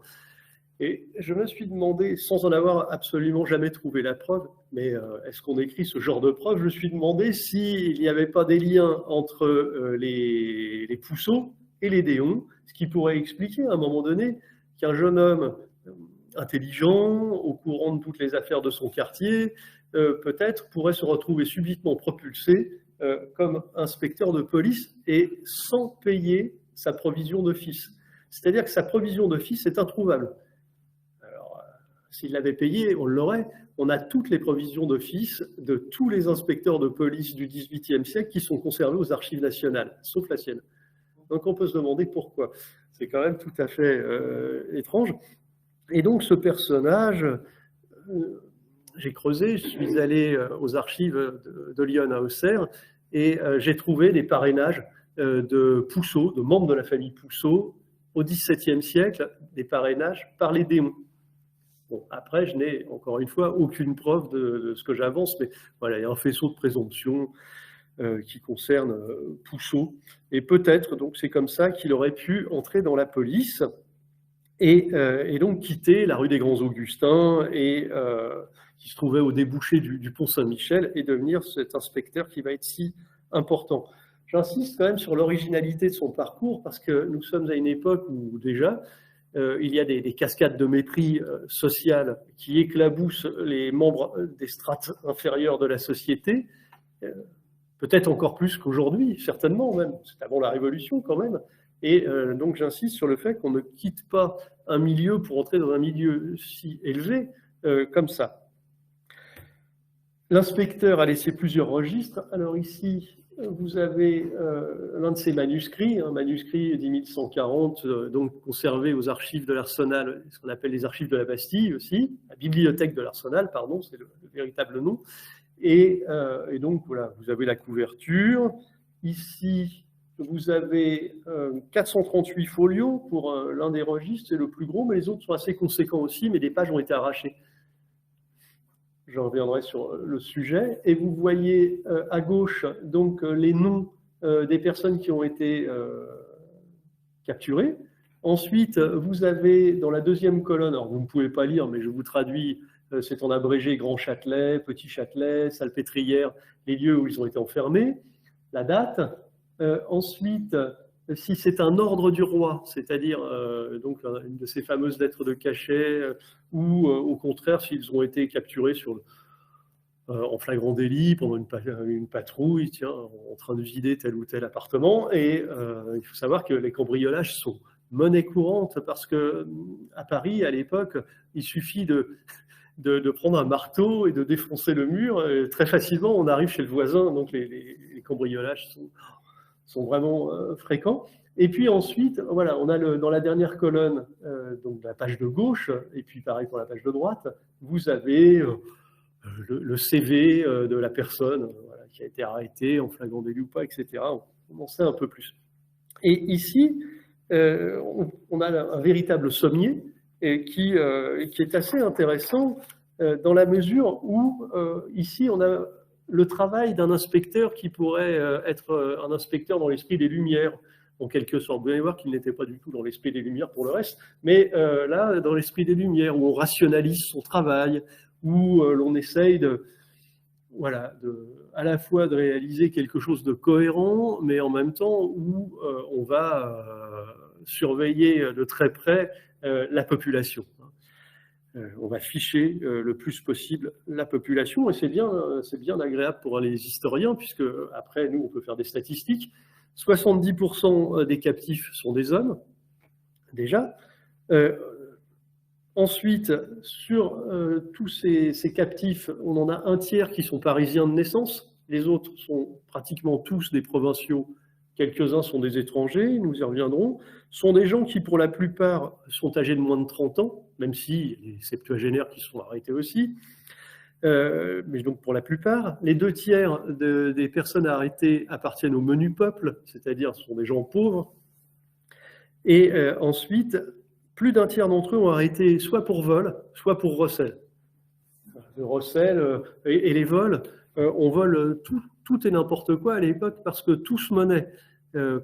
Et je me suis demandé, sans en avoir absolument jamais trouvé la preuve, mais est-ce qu'on écrit ce genre de preuve? Je me suis demandé s'il n'y avait pas des liens entre les Pouceaux et les Déon, ce qui pourrait expliquer à un moment donné qu'un jeune homme intelligent, au courant de toutes les affaires de son quartier, peut-être pourrait se retrouver subitement propulsé comme inspecteur de police et sans payer sa provision d'office. C'est-à-dire que sa provision d'office est introuvable. Alors, s'il l'avait payé, on l'aurait. On a toutes les provisions d'office de tous les inspecteurs de police du XVIIIe siècle qui sont conservés aux archives nationales, sauf la sienne. Donc on peut se demander pourquoi. C'est quand même tout à fait étrange. Et donc ce personnage, j'ai creusé, je suis allé aux archives de Lyon à Auxerre et j'ai trouvé des parrainages de Pouceau, de membres de la famille Pouceau, au XVIIe siècle, des parrainages par les Déons. Bon, après, je n'ai encore une fois aucune preuve de ce que j'avance, mais voilà, il y a un faisceau de présomption qui concerne Pouceau. Et peut-être, donc c'est comme ça qu'il aurait pu entrer dans la police et donc quitter la rue des Grands Augustins et qui se trouvait au débouché du pont Saint-Michel et devenir cet inspecteur qui va être si important. J'insiste quand même sur l'originalité de son parcours parce que nous sommes à une époque où déjà il y a des cascades de mépris social qui éclaboussent les membres des strates inférieures de la société, peut-être encore plus qu'aujourd'hui, certainement même, c'est avant la Révolution quand même. Et donc j'insiste sur le fait qu'on ne quitte pas un milieu pour entrer dans un milieu si élevé comme ça. L'inspecteur a laissé plusieurs registres. Alors ici, vous avez l'un de ses manuscrits, un manuscrit d'1140, donc conservé aux archives de l'Arsenal, ce qu'on appelle les archives de la Bastille aussi, la bibliothèque de l'Arsenal, pardon, c'est le véritable nom. Et donc voilà, vous avez la couverture. Ici, vous avez 438 folios pour l'un des registres, c'est le plus gros, mais les autres sont assez conséquents aussi, mais des pages ont été arrachées. Je reviendrai sur le sujet. Et vous voyez à gauche donc les noms des personnes qui ont été capturées. Ensuite, vous avez dans la deuxième colonne, alors vous ne pouvez pas lire, mais je vous traduis, c'est en abrégé Grand Châtelet, Petit Châtelet, Salpêtrière, les lieux où ils ont été enfermés, la date. Ensuite, si c'est un ordre du roi, c'est-à-dire donc une de ces fameuses lettres de cachet, ou au contraire s'ils ont été capturés en flagrant délit pendant une patrouille, tiens, en train de vider tel ou tel appartement. Et il faut savoir que les cambriolages sont monnaie courante, parce qu'à Paris, à l'époque, il suffit de prendre un marteau et de défoncer le mur. Et très facilement, on arrive chez le voisin, donc les cambriolages sont vraiment fréquents. Et puis ensuite, voilà, on a dans la dernière colonne, donc la page de gauche, et puis pareil pour la page de droite, vous avez le CV de la personne voilà, qui a été arrêtée en flagrant délit ou pas, etc. On en sait un peu plus. Et ici, on a un véritable sommier qui est assez intéressant dans la mesure où ici on a le travail d'un inspecteur qui pourrait être un inspecteur dans l'esprit des Lumières, en quelque sorte. Vous allez voir qu'il n'était pas du tout dans l'esprit des Lumières pour le reste, mais là, dans l'esprit des Lumières, où on rationalise son travail, où l'on essaye à la fois de réaliser quelque chose de cohérent, mais en même temps où on va surveiller de très près la population. On va ficher le plus possible la population, et c'est bien agréable pour les historiens, puisque après, nous, on peut faire des statistiques. 70% des captifs sont des hommes, déjà. Ensuite, sur tous ces captifs, on en a un tiers qui sont parisiens de naissance. Les autres sont pratiquement tous des provinciaux. Quelques-uns sont des étrangers, nous y reviendrons. Ce sont des gens qui, pour la plupart, sont âgés de moins de 30 ans, même si les septuagénaires qui sont arrêtés aussi. Mais donc pour la plupart, les 2 tiers des personnes arrêtées appartiennent au menu peuple, c'est-à-dire ce sont des gens pauvres. Et ensuite, plus d'un tiers d'entre eux ont arrêté soit pour vol, soit pour recel. Le recel et les vols, on vole tout et n'importe quoi à l'époque parce que tout se monnaie.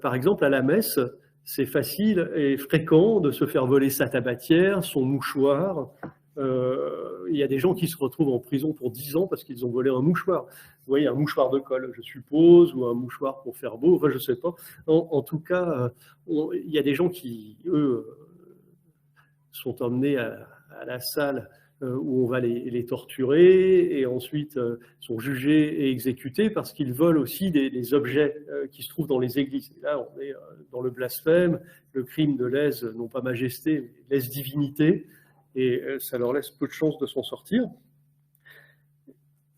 Par exemple, à la messe, c'est facile et fréquent de se faire voler sa tabatière, son mouchoir. Il y a des gens qui se retrouvent en prison pour 10 ans parce qu'ils ont volé un mouchoir. Vous voyez, un mouchoir de colle, je suppose, ou un mouchoir pour faire beau, enfin, je ne sais pas. En tout cas, il y a des gens qui, eux, sont emmenés à la salle où on va les torturer et ensuite sont jugés et exécutés parce qu'ils volent aussi des objets qui se trouvent dans les églises. Et là, on est dans le blasphème, le crime de lèse, non pas majesté, mais lèse divinité, et ça leur laisse peu de chances de s'en sortir.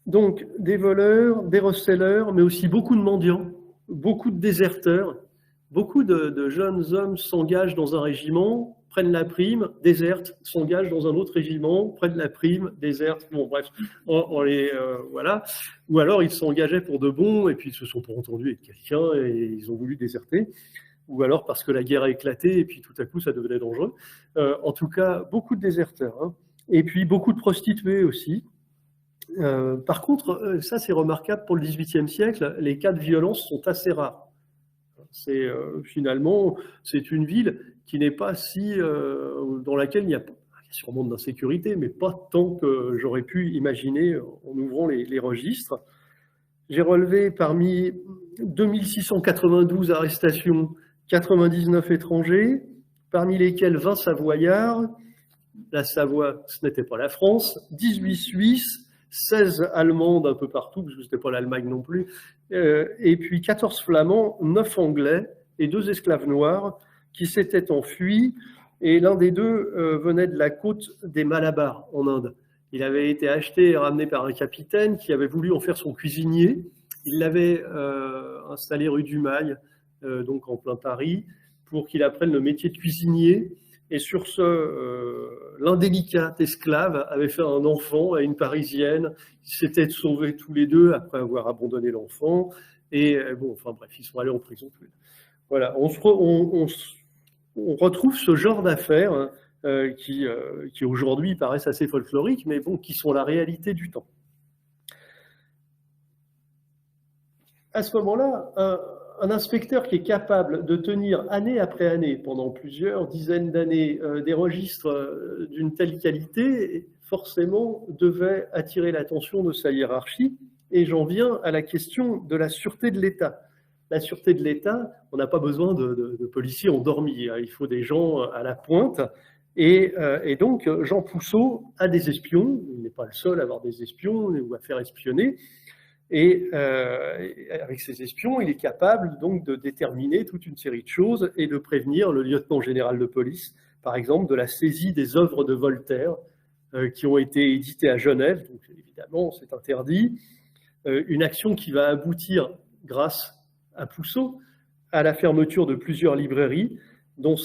Donc, des voleurs, des receleurs, mais aussi beaucoup de mendiants, beaucoup de déserteurs, beaucoup de jeunes hommes s'engagent dans un régiment, prennent la prime, désertent, s'engagent dans un autre régiment, prennent la prime, désertent, bon bref, voilà. Ou alors ils s'engageaient pour de bon et puis ils se sont pas entendus avec quelqu'un et ils ont voulu déserter. Ou alors parce que la guerre a éclaté et puis tout à coup ça devenait dangereux. En tout cas, beaucoup de déserteurs. Hein. Et puis beaucoup de prostituées aussi. Par contre, ça c'est remarquable pour le XVIIIe siècle, les cas de violence sont assez rares. Finalement, c'est une ville qui n'est pas dans laquelle il y a sûrement de l'insécurité, mais pas tant que j'aurais pu imaginer en ouvrant les registres. J'ai relevé parmi 2692 arrestations, 99 étrangers, parmi lesquels 20 Savoyards. La Savoie, ce n'était pas la France, 18 Suisses, 16 Allemands un peu partout, parce que ce n'était pas l'Allemagne non plus, et puis 14 Flamands, 9 Anglais et 2 esclaves noirs qui s'étaient enfuis, et l'un des deux venait de la côte des Malabars, en Inde. Il avait été acheté et ramené par un capitaine qui avait voulu en faire son cuisinier. Il l'avait installé rue du Mail, donc en plein Paris, pour qu'il apprenne le métier de cuisinier. Et sur ce, l'indélicat esclave avait fait un enfant à une Parisienne. Ils s'étaient sauvés tous les deux après avoir abandonné l'enfant. Et bon, enfin bref, ils sont allés en prison tous les deux. Voilà, on retrouve ce genre d'affaires qui aujourd'hui paraissent assez folkloriques, mais bon, qui sont la réalité du temps. À ce moment-là, un inspecteur qui est capable de tenir année après année, pendant plusieurs dizaines d'années, des registres d'une telle qualité, forcément devait attirer l'attention de sa hiérarchie. Et j'en viens à la question de la sûreté de l'État. La sûreté de l'État, on n'a pas besoin de policiers endormis, il faut des gens à la pointe. Et donc, Jean Pousseau a des espions, il n'est pas le seul à avoir des espions ou à faire espionner. Et avec ses espions, il est capable donc de déterminer toute une série de choses et de prévenir le lieutenant général de police, par exemple, de la saisie des œuvres de Voltaire qui ont été éditées à Genève. Donc évidemment, c'est interdit. Une action qui va aboutir, grâce à Pouceau, à la fermeture de plusieurs librairies, dont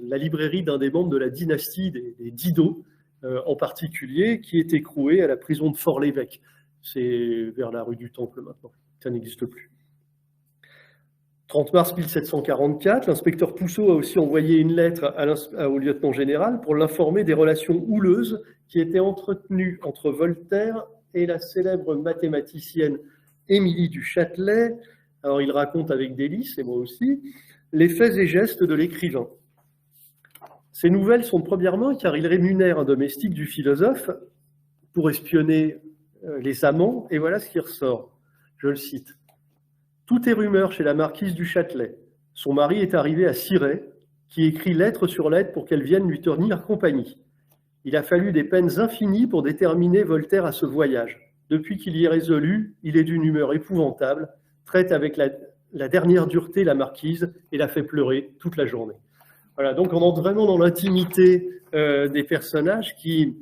la librairie d'un des membres de la dynastie des Didot, en particulier, qui est écrouée à la prison de Fort-l'Évêque. C'est vers la rue du Temple maintenant, ça n'existe plus. 30 mars 1744, l'inspecteur Pouceau a aussi envoyé une lettre au lieutenant général pour l'informer des relations houleuses qui étaient entretenues entre Voltaire et la célèbre mathématicienne Émilie du Châtelet. Alors il raconte avec délice, et moi aussi, les faits et gestes de l'écrivain. Ces nouvelles sont de première main car il rémunère un domestique du philosophe pour espionner les amants, et voilà ce qui ressort. Je le cite. « Tout est rumeur chez la marquise du Châtelet. Son mari est arrivé à Cirey, qui écrit lettre sur lettre pour qu'elle vienne lui tenir compagnie. Il a fallu des peines infinies pour déterminer Voltaire à ce voyage. Depuis qu'il y est résolu, il est d'une humeur épouvantable, traite avec la dernière dureté la marquise et la fait pleurer toute la journée. » Voilà, donc on entre vraiment dans l'intimité des personnages qui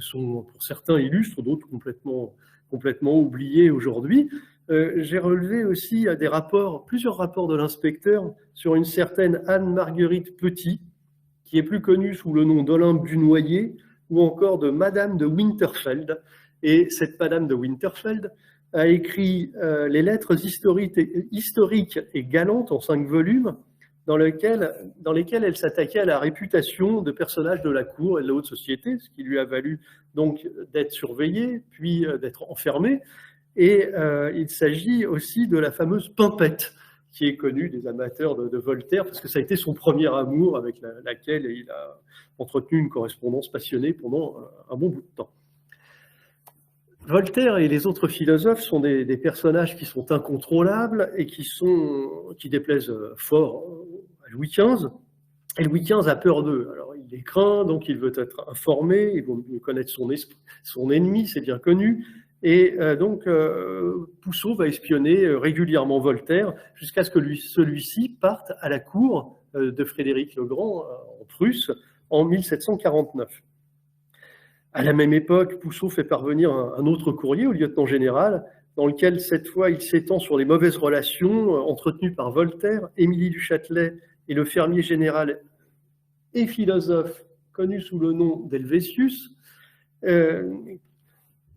sont pour certains illustres, d'autres complètement oubliés aujourd'hui. J'ai relevé aussi plusieurs rapports de l'inspecteur sur une certaine Anne-Marguerite Petit, qui est plus connue sous le nom d'Olympe du Noyer, ou encore de Madame de Winterfeld. Et cette Madame de Winterfeld a écrit les lettres historiques et galantes en 5 volumes, dans lesquels elle s'attaquait à la réputation de personnages de la cour et de la haute société, ce qui lui a valu donc d'être surveillé, puis d'être enfermé. Et il s'agit aussi de la fameuse Pimpette, qui est connue des amateurs de Voltaire, parce que ça a été son premier amour avec laquelle il a entretenu une correspondance passionnée pendant un bon bout de temps. Voltaire et les autres philosophes sont des personnages qui sont incontrôlables et qui déplaisent fort à Louis XV. Et Louis XV a peur d'eux. Alors il les craint, donc il veut être informé, il veut mieux connaître son ennemi, c'est bien connu. Et donc Pouceau va espionner régulièrement Voltaire jusqu'à ce que celui-ci parte à la cour de Frédéric le Grand en Prusse en 1749. À la même époque, Pouceau fait parvenir un autre courrier au lieutenant général, dans lequel, cette fois, il s'étend sur les mauvaises relations entretenues par Voltaire, Émilie du Châtelet et le fermier général et philosophe connu sous le nom d'Helvétius.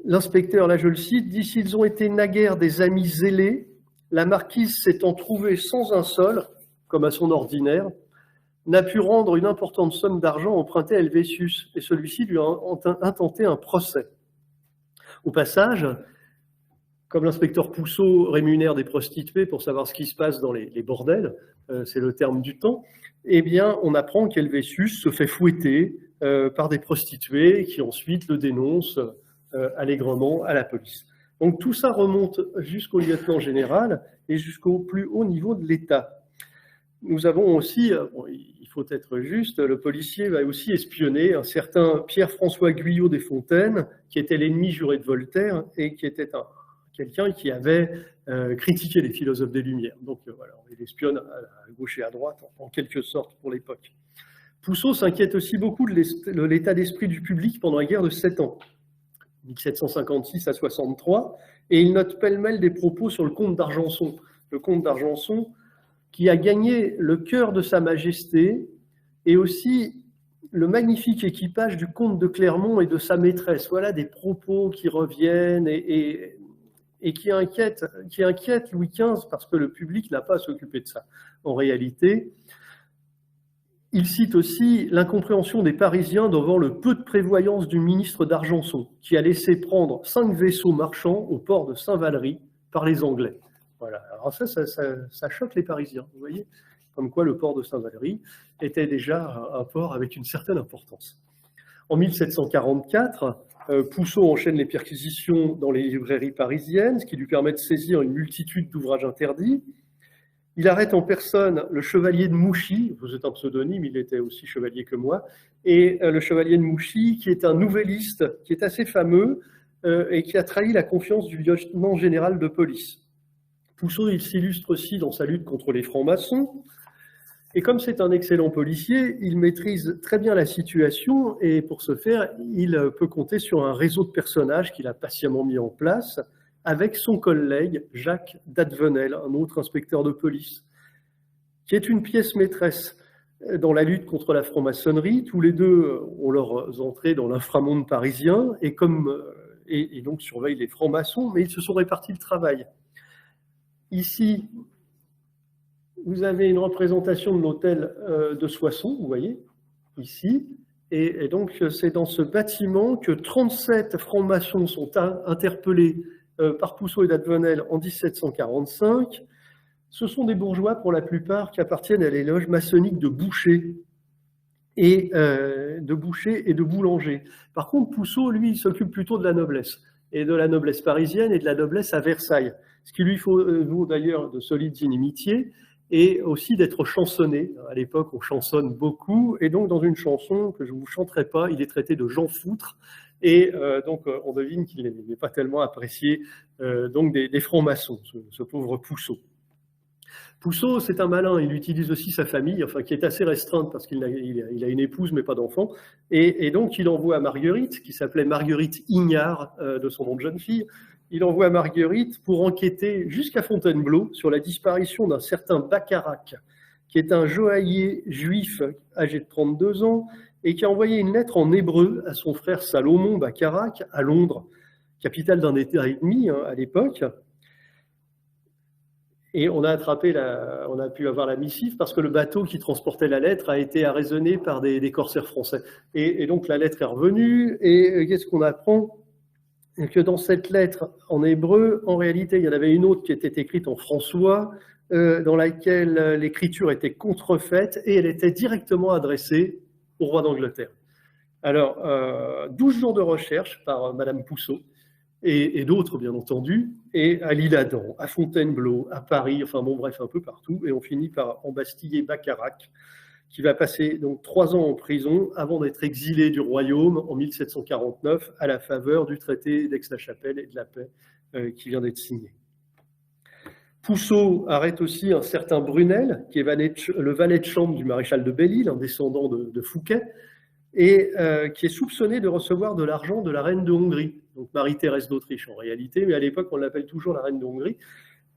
L'inspecteur, là je le cite, dit « S'ils ont été naguère des amis zélés, la marquise s'étant trouvée sans un sol, comme à son ordinaire, n'a pu rendre une importante somme d'argent empruntée à Helvétius, et celui-ci lui a intenté un procès. Au passage, comme l'inspecteur Pouceau rémunère des prostituées pour savoir ce qui se passe dans les bordels, c'est le terme du temps, eh bien, on apprend qu'Helvétius se fait fouetter par des prostituées qui ensuite le dénoncent allègrement à la police. Donc tout ça remonte jusqu'au lieutenant général et jusqu'au plus haut niveau de l'État. Nous avons aussi, il faut être juste, le policier va aussi espionner un certain Pierre-François Guyot des Fontaines, qui était l'ennemi juré de Voltaire et qui était quelqu'un qui avait critiqué les philosophes des Lumières. Donc voilà, il espionne à gauche et à droite, en quelque sorte, pour l'époque. Pouceau s'inquiète aussi beaucoup de l'état d'esprit du public pendant la guerre de 7 ans, 1756 à 63, et il note pêle-mêle des propos sur le comte d'Argenson. Le comte d'Argenson, qui a gagné le cœur de Sa Majesté et aussi le magnifique équipage du comte de Clermont et de sa maîtresse. Voilà des propos qui reviennent et qui inquiètent Louis XV parce que le public n'a pas à s'occuper de ça. En réalité, il cite aussi l'incompréhension des Parisiens devant le peu de prévoyance du ministre d'Argenson, qui a laissé prendre 5 vaisseaux marchands au port de Saint-Valery par les Anglais. Voilà. Alors ça choque les Parisiens, vous voyez, comme quoi le port de Saint-Valery était déjà un port avec une certaine importance. En 1744, Pouceau enchaîne les perquisitions dans les librairies parisiennes, ce qui lui permet de saisir une multitude d'ouvrages interdits. Il arrête en personne le chevalier de Mouchy, vous êtes un pseudonyme, il était aussi chevalier que moi, et le chevalier de Mouchy, qui est un nouvelliste, qui est assez fameux, et qui a trahi la confiance du lieutenant général de police. Pouceau, il s'illustre aussi dans sa lutte contre les francs-maçons. Et comme c'est un excellent policier, il maîtrise très bien la situation et pour ce faire, il peut compter sur un réseau de personnages qu'il a patiemment mis en place avec son collègue Jacques d'Advenel, un autre inspecteur de police, qui est une pièce maîtresse dans la lutte contre la franc-maçonnerie. Tous les deux ont leurs entrées dans l'inframonde parisien et donc surveillent les francs-maçons, mais ils se sont répartis le travail. Ici, vous avez une représentation de l'hôtel de Soissons, vous voyez, ici. Et donc, c'est dans ce bâtiment que 37 francs-maçons sont interpellés par Pouceau et d'Advenel en 1745. Ce sont des bourgeois, pour la plupart, qui appartiennent à les loges maçonniques de bouchers et de boulangers. Par contre, Pouceau, lui, il s'occupe plutôt de la noblesse, et de la noblesse parisienne et de la noblesse à Versailles. Ce qui lui vaut d'ailleurs de solides inimitiés, et aussi d'être chansonné. À l'époque, on chansonne beaucoup, et donc dans une chanson que je ne vous chanterai pas, il est traité de Jean Foutre, et donc on devine qu'il n'est pas tellement apprécié donc des francs-maçons, ce pauvre Pouceau. Pouceau, c'est un malin, il utilise aussi sa famille, enfin qui est assez restreinte parce qu'il a une épouse mais pas d'enfant, et donc il envoie Marguerite, qui s'appelait Marguerite Ignard de son nom de jeune fille, il envoie Marguerite pour enquêter jusqu'à Fontainebleau sur la disparition d'un certain Bacharach, qui est un joaillier juif âgé de 32 ans et qui a envoyé une lettre en hébreu à son frère Salomon Bacharach à Londres, capitale d'un État ennemi à l'époque. Et on a pu avoir la missive parce que le bateau qui transportait la lettre a été arraisonné par des corsaires français. Et donc la lettre est revenue, et qu'est-ce qu'on apprend ? Que dans cette lettre en hébreu, en réalité, il y en avait une autre qui était écrite en françois, dans laquelle l'écriture était contrefaite, et elle était directement adressée au roi d'Angleterre. Alors, 12 jours de recherche par Madame Pouceau, et d'autres, bien entendu, et à l'Isle-Adam, à Fontainebleau, à Paris, enfin bon, bref, un peu partout, et on finit par embastiller Bacharach, qui va passer donc 3 ans en prison avant d'être exilé du royaume en 1749 à la faveur du traité d'Aix-la-Chapelle et de la paix qui vient d'être signé. Pouceau arrête aussi un certain Brunel, qui est le valet de chambre du maréchal de Belle-Île, un descendant de Fouquet, et qui est soupçonné de recevoir de l'argent de la reine de Hongrie, donc Marie-Thérèse d'Autriche en réalité, mais à l'époque on l'appelle toujours la reine de Hongrie,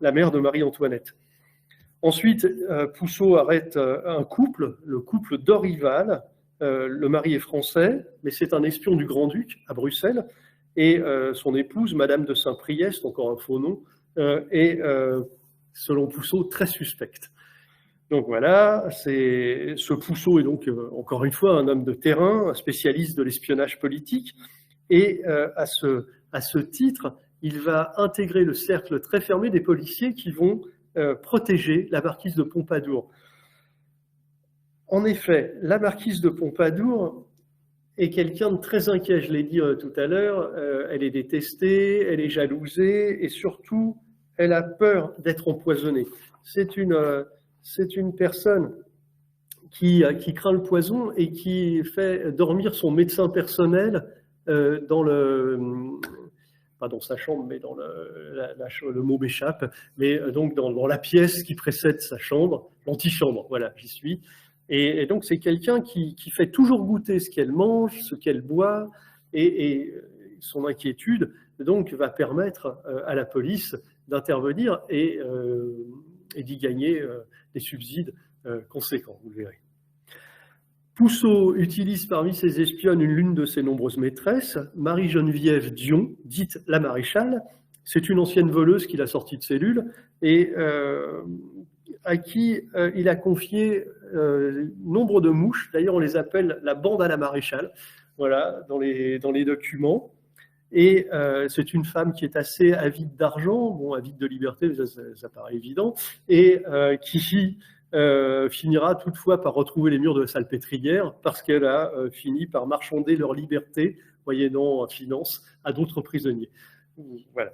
la mère de Marie-Antoinette. Ensuite, Pouceau arrête un couple, le couple d'Orival. Le mari est français, mais c'est un espion du Grand-Duc à Bruxelles, et son épouse, Madame de Saint-Priest, encore un faux nom, est, selon Pouceau, très suspecte. Donc voilà, ce Pouceau est donc, encore une fois, un homme de terrain, un spécialiste de l'espionnage politique, et à ce titre, il va intégrer le cercle très fermé des policiers qui vont protéger la marquise de Pompadour. En effet, la marquise de Pompadour est quelqu'un de très inquiet, je l'ai dit tout à l'heure, elle est détestée, elle est jalousée et surtout, elle a peur d'être empoisonnée. C'est une personne qui craint le poison et qui fait dormir son médecin personnel pas dans sa chambre, mais dans le mot m'échappe, mais donc dans la pièce qui précède sa chambre, l'antichambre, voilà, j'y suis. Et donc c'est quelqu'un qui fait toujours goûter ce qu'elle mange, ce qu'elle boit, et son inquiétude donc va permettre à la police d'intervenir et d'y gagner des subsides conséquents, vous le verrez. Pouceau utilise parmi ses espionnes l'une de ses nombreuses maîtresses, Marie-Geneviève Dion, dite la maréchale. C'est une ancienne voleuse qu'il a sortie de cellule et à qui il a confié nombre de mouches. D'ailleurs, on les appelle la bande à la maréchale, voilà, dans les documents. Et c'est une femme qui est assez avide d'argent, bon, avide de liberté, ça paraît évident, et qui finira toutefois par retrouver les murs de la Salpêtrière parce qu'elle a fini par marchander leur liberté, moyennant finance, à d'autres prisonniers. Voilà.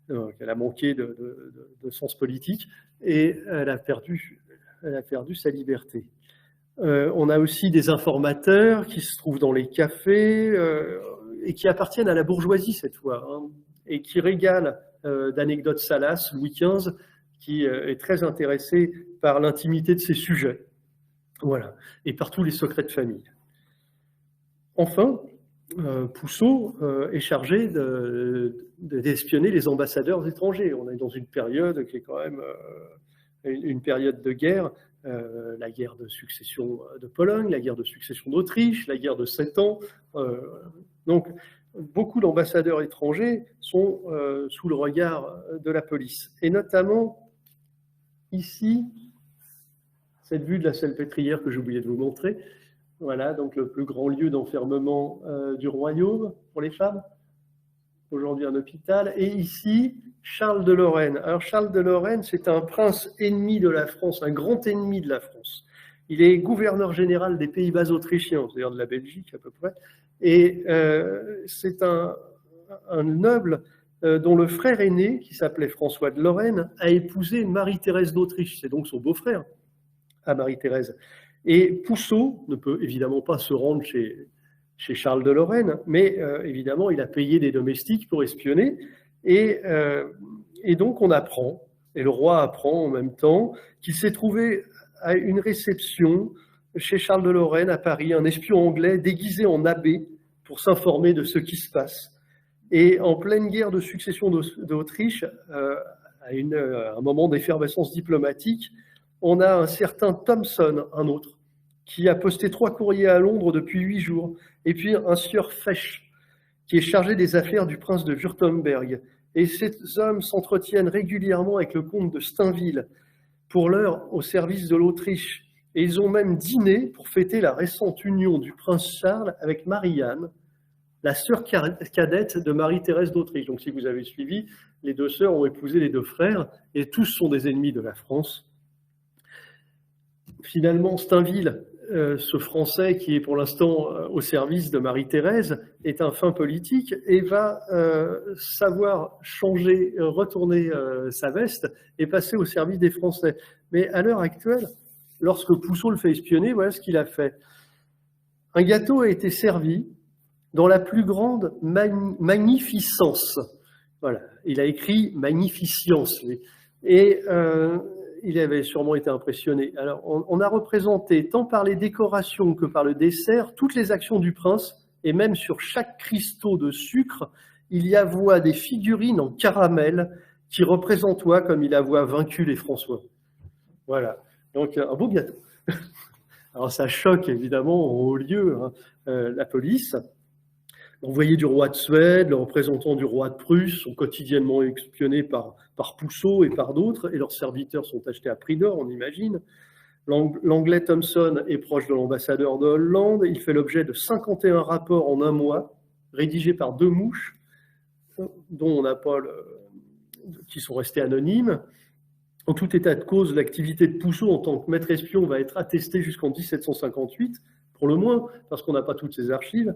Donc, elle a manqué de sens politique et elle a perdu sa liberté. On a aussi des informateurs qui se trouvent dans les cafés. et qui appartiennent à la bourgeoisie cette fois, hein, et qui régalent d'anecdotes salaces, Louis XV, qui est très intéressé par l'intimité de ses sujets, voilà, et par tous les secrets de famille. Enfin, Pousseau est chargé d'espionner les ambassadeurs étrangers. On est dans une période qui est quand même une période de guerre, la guerre de succession de Pologne, la guerre de succession d'Autriche, la guerre de 7 ans. Donc, beaucoup d'ambassadeurs étrangers sont sous le regard de la police. Et notamment, ici, cette vue de la Salpêtrière que j'ai oublié de vous montrer. Voilà, donc le plus grand lieu d'enfermement du royaume pour les femmes, aujourd'hui un hôpital. Et ici, Charles de Lorraine. Alors Charles de Lorraine, c'est un prince ennemi de la France, un grand ennemi de la France. Il est gouverneur général des Pays-Bas autrichiens, c'est-à-dire de la Belgique à peu près. Et c'est un noble dont le frère aîné, qui s'appelait François de Lorraine, a épousé Marie-Thérèse d'Autriche. C'est donc son beau-frère à Marie-Thérèse. Et Pousseau ne peut évidemment pas se rendre chez Charles de Lorraine, mais évidemment, il a payé des domestiques pour espionner. Et donc, on apprend, et le roi apprend en même temps, qu'il s'est trouvé à une réception chez Charles de Lorraine à Paris, un espion anglais déguisé en abbé pour s'informer de ce qui se passe. Et en pleine guerre de succession d'Autriche, à un moment d'effervescence diplomatique, on a un certain Thomson, un autre, qui a posté 3 courriers à Londres depuis 8 jours, et puis un sieur Fesch, qui est chargé des affaires du prince de Wurtemberg. Et ces hommes s'entretiennent régulièrement avec le comte de Stainville, pour l'heure au service de l'Autriche. Et ils ont même dîné pour fêter la récente union du prince Charles avec Marie-Anne, la sœur cadette de Marie-Thérèse d'Autriche. Donc si vous avez suivi, les 2 sœurs ont épousé les 2 frères, et tous sont des ennemis de la France. Finalement, Stainville, ce Français qui est pour l'instant au service de Marie-Thérèse, est un fin politique et va savoir changer, retourner sa veste et passer au service des Français. Mais à l'heure actuelle, lorsque Pousseau le fait espionner, voilà ce qu'il a fait. Un gâteau a été servi dans la plus grande magnificence. Voilà, il a écrit magnificence. Et il avait sûrement été impressionné. Alors, on a représenté, tant par les décorations que par le dessert, toutes les actions du prince, et même sur chaque cristaux de sucre, il y a des figurines en caramel qui représentent comme il a vaincu les François. Voilà, donc un beau gâteau. Alors ça choque évidemment en haut lieu la police. L'envoyé du roi de Suède, le représentant du roi de Prusse sont quotidiennement espionnés par Pousseau et par d'autres, et leurs serviteurs sont achetés à prix d'or, on imagine. L'anglais Thomson est proche de l'ambassadeur de Hollande, il fait l'objet de 51 rapports en un mois, rédigés par 2 mouches, dont on n'a pas qui sont restés anonymes. En tout état de cause, l'activité de Pousseau en tant que maître espion va être attestée jusqu'en 1758, pour le moins, parce qu'on n'a pas toutes ses archives.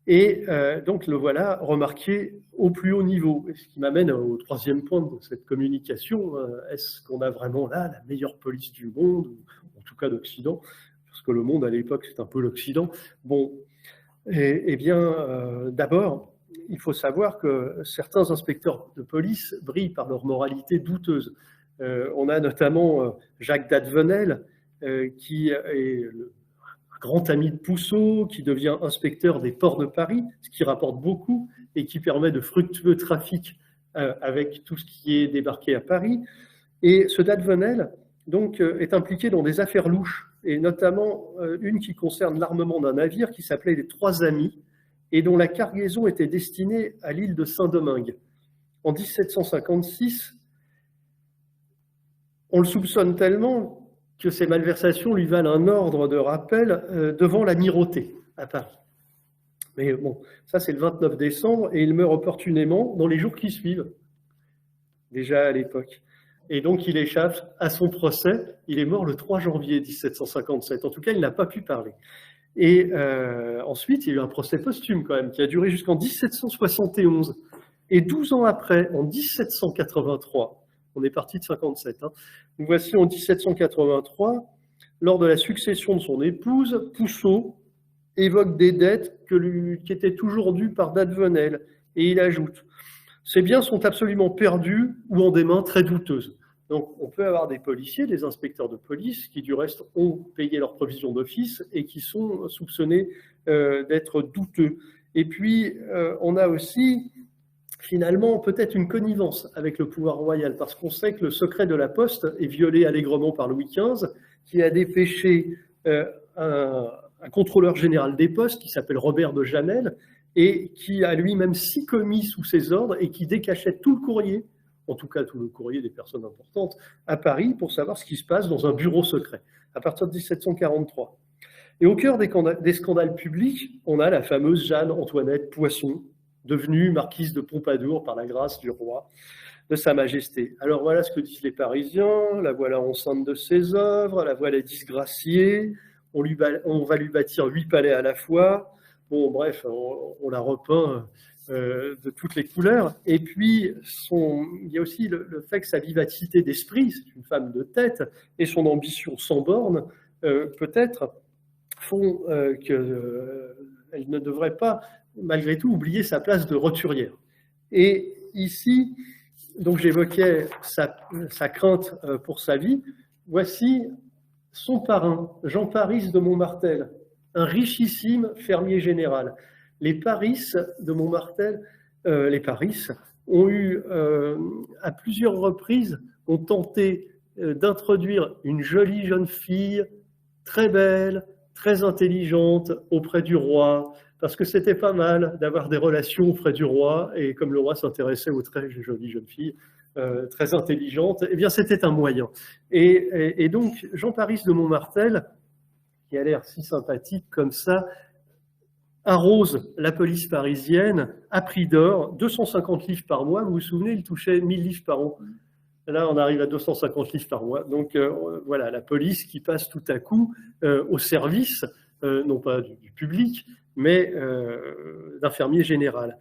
Et donc le voilà remarqué au plus haut niveau. Et ce qui m'amène au 3e point de cette communication. Est-ce qu'on a vraiment là la meilleure police du monde, ou en tout cas d'Occident? Parce que le monde à l'époque, c'est un peu l'Occident. Bon, eh bien, d'abord, il faut savoir que certains inspecteurs de police brillent par leur moralité douteuse. On a notamment Jacques d'Advenel, qui est un grand ami de Pousseau, qui devient inspecteur des ports de Paris, ce qui rapporte beaucoup et qui permet de fructueux trafic avec tout ce qui est débarqué à Paris. Et ce d'Advenel donc, est impliqué dans des affaires louches, et notamment une qui concerne l'armement d'un navire qui s'appelait les 3 Amis, et dont la cargaison était destinée à l'île de Saint-Domingue. En 1756, on le soupçonne tellement que ces malversations lui valent un ordre de rappel devant l'amirauté à Paris. Mais bon, ça c'est le 29 décembre et il meurt opportunément dans les jours qui suivent, déjà à l'époque. Et donc il échappe à son procès, il est mort le 3 janvier 1757, en tout cas il n'a pas pu parler. Et ensuite il y a eu un procès posthume quand même, qui a duré jusqu'en 1771. Et 12 ans après, en 1783, on est parti de 57. Nous voici en 1783, lors de la succession de son épouse, Pousseau évoque des dettes qui étaient toujours dues par date venelle. Et il ajoute « Ces biens sont absolument perdus ou en des mains très douteuses ». Donc on peut avoir des policiers, des inspecteurs de police qui du reste ont payé leurs provisions d'office et qui sont soupçonnés d'être douteux. Et puis on a aussi finalement peut-être une connivence avec le pouvoir royal, parce qu'on sait que le secret de la Poste est violé allègrement par Louis XV, qui a dépêché un contrôleur général des postes qui s'appelle Robert de Janel, et qui a lui-même 6 commis sous ses ordres et qui décachette tout le courrier, en tout cas tout le courrier des personnes importantes, à Paris pour savoir ce qui se passe dans un bureau secret, à partir de 1743. Et au cœur des scandales publics, on a la fameuse Jeanne-Antoinette Poisson, devenue marquise de Pompadour par la grâce du roi, de Sa Majesté. Alors voilà ce que disent les Parisiens, la voilà enceinte de ses œuvres, la voilà disgraciée, on va lui bâtir 8 palais à la fois. Bon, bref, on la repeint de toutes les couleurs. Et puis, il y a aussi le fait que sa vivacité d'esprit, c'est une femme de tête, et son ambition sans borne, peut-être, font qu'elle ne devrait pas, malgré tout, oublier sa place de roturière. Et ici, donc j'évoquais sa crainte pour sa vie, voici son parrain, Jean Paris de Montmartel, un richissime fermier général. Les Paris de Montmartel, les Paris ont eu à plusieurs reprises, ont tenté d'introduire une jolie jeune fille, très belle, très intelligente auprès du roi, parce que c'était pas mal d'avoir des relations auprès du roi, et comme le roi s'intéressait aux très jolies jeunes filles, très intelligentes, eh bien c'était un moyen. Et donc Jean Paris de Montmartel, qui a l'air si sympathique comme ça, arrose la police parisienne à prix d'or, 250 livres par mois. Vous vous souvenez, il touchait 1000 livres par an. Là, on arrive à 250 livres par mois. Donc voilà, la police qui passe tout à coup au service, non pas du public, mais d'un fermier général.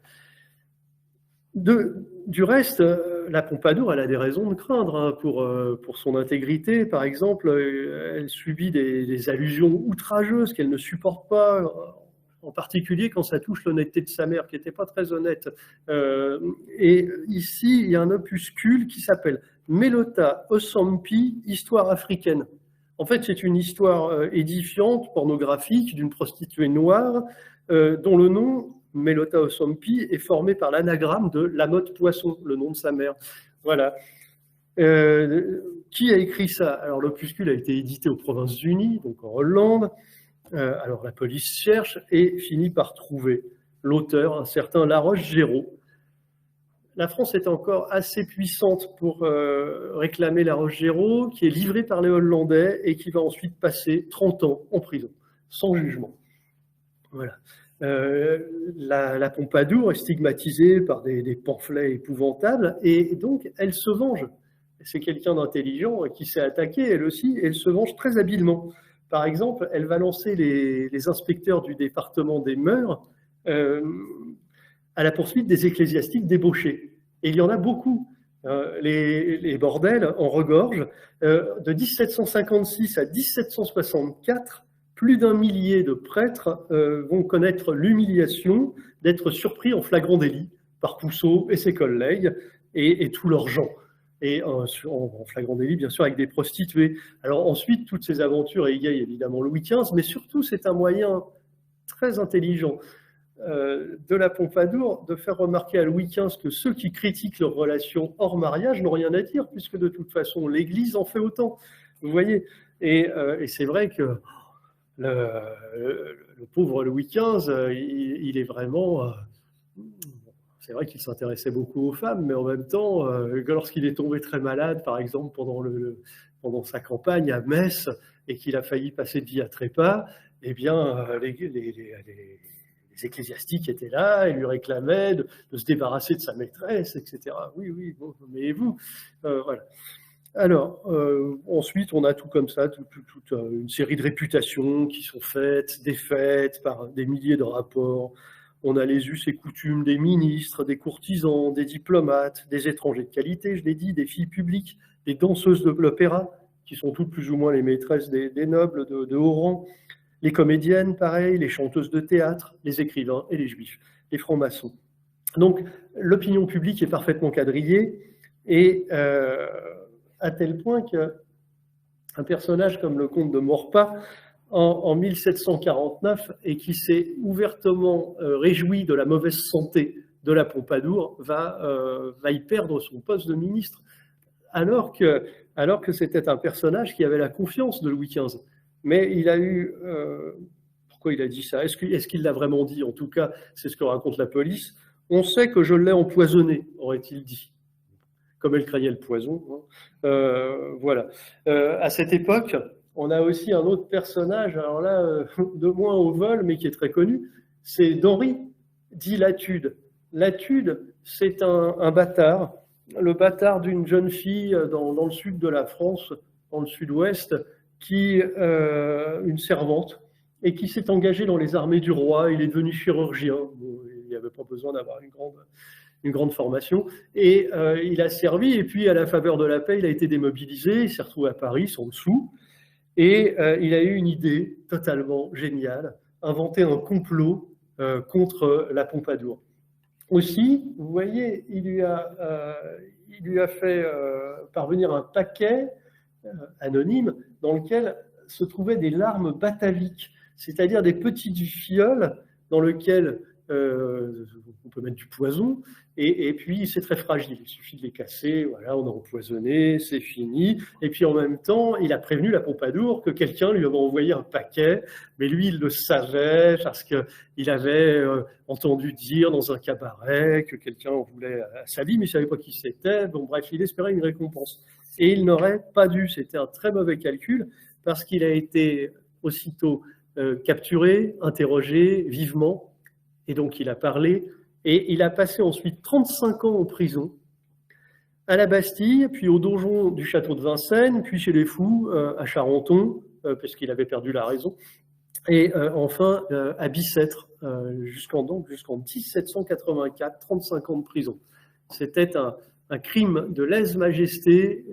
Du reste, la Pompadour, elle a des raisons de craindre pour son intégrité. Par exemple, elle subit des allusions outrageuses qu'elle ne supporte pas, en particulier quand ça touche l'honnêteté de sa mère, qui n'était pas très honnête. Et ici, il y a un opuscule qui s'appelle Melota Osampi, Histoire africaine. En fait, c'est une histoire édifiante, pornographique, d'une prostituée noire, dont le nom, Melota Osampi, est formé par l'anagramme de Lamotte Poisson, le nom de sa mère. Voilà. Qui a écrit ça? Alors, l'opuscule a été édité aux Provinces-Unies, donc en Hollande. Alors, la police cherche et finit par trouver l'auteur, un certain Laroche-Géraud. La France est encore assez puissante pour réclamer Laroche-Géraud, qui est livré par les Hollandais et qui va ensuite passer 30 ans en prison, sans jugement. Voilà. La Pompadour est stigmatisée par des pamphlets épouvantables et donc elle se venge. C'est quelqu'un d'intelligent qui s'est attaqué elle aussi et elle se venge très habilement. Par exemple, elle va lancer les inspecteurs du département des mœurs à la poursuite des ecclésiastiques débauchés. Et il y en a beaucoup. Les bordels en regorgent. De 1756 à 1764, plus d'1 millier de prêtres vont connaître l'humiliation d'être surpris en flagrant délit par Pousseau et ses collègues et tous leurs gens. Et en flagrant délit, bien sûr, avec des prostituées. Alors ensuite, toutes ces aventures égayent évidemment Louis XV, mais surtout, c'est un moyen très intelligent de la Pompadour de faire remarquer à Louis XV que ceux qui critiquent leurs relations hors mariage n'ont rien à dire, puisque de toute façon, l'Église en fait autant. Vous voyez, et c'est vrai que le pauvre Louis XV, il est vraiment... c'est vrai qu'il s'intéressait beaucoup aux femmes, mais en même temps, lorsqu'il est tombé très malade, par exemple, pendant sa campagne à Metz, et qu'il a failli passer de vie à trépas, eh bien, les ecclésiastiques étaient là et lui réclamaient de se débarrasser de sa maîtresse, etc. Oui, bon, mais vous, voilà. Alors, ensuite, on a tout comme ça, toute une série de réputations qui sont faites, défaites par des milliers de rapports. On a les us et coutumes des ministres, des courtisans, des diplomates, des étrangers de qualité, je l'ai dit, des filles publiques, des danseuses de l'opéra, qui sont toutes plus ou moins les maîtresses des nobles de haut rang, Les comédiennes, pareil, les chanteuses de théâtre, les écrivains et les juifs, les francs-maçons. Donc, l'opinion publique est parfaitement quadrillée, et à tel point qu'un personnage comme le comte de Maurepas, en 1749, et qui s'est ouvertement réjoui de la mauvaise santé de la Pompadour, va y perdre son poste de ministre, alors que c'était un personnage qui avait la confiance de Louis XV. Mais il a eu... pourquoi il a dit ça? Est-ce qu'il l'a vraiment dit? En tout cas, c'est ce que raconte la police. On sait que je l'ai empoisonné, aurait-il dit. Comme elle craignait le poison. Voilà. À cette époque, on a aussi un autre personnage, alors là, de moins au vol, mais qui est très connu, c'est d'Henri, dit Latude. Latude, c'est un bâtard, le bâtard d'une jeune fille dans le sud de la France, dans le sud-ouest, une servante, et qui s'est engagée dans les armées du roi. Il est devenu chirurgien. Bon, il n'y avait pas besoin d'avoir une grande formation. Et il a servi, et puis à la faveur de la paix, il a été démobilisé, il s'est retrouvé à Paris, sans dessous, et il a eu une idée totalement géniale, inventer un complot contre la Pompadour. Aussi, vous voyez, il lui a fait parvenir un paquet anonyme dans lequel se trouvaient des larmes bataviques, c'est-à-dire des petites fioles dans lesquelles on peut mettre du poison, et puis c'est très fragile, il suffit de les casser, voilà, on a empoisonné, c'est fini. Et puis en même temps, il a prévenu la Pompadour que quelqu'un lui avait envoyé un paquet, mais lui il le savait parce qu'il avait entendu dire dans un cabaret que quelqu'un en voulait à sa vie, mais il ne savait pas qui c'était. Bon bref, il espérait une récompense. Et il n'aurait pas dû, c'était un très mauvais calcul, parce qu'il a été aussitôt capturé, interrogé vivement, et donc il a parlé, et il a passé ensuite 35 ans en prison, à la Bastille, puis au donjon du château de Vincennes, puis chez les fous, à Charenton, parce qu'il avait perdu la raison, et enfin à Bicêtre, jusqu'en 1784, 35 ans de prison. C'était un crime de lèse-majesté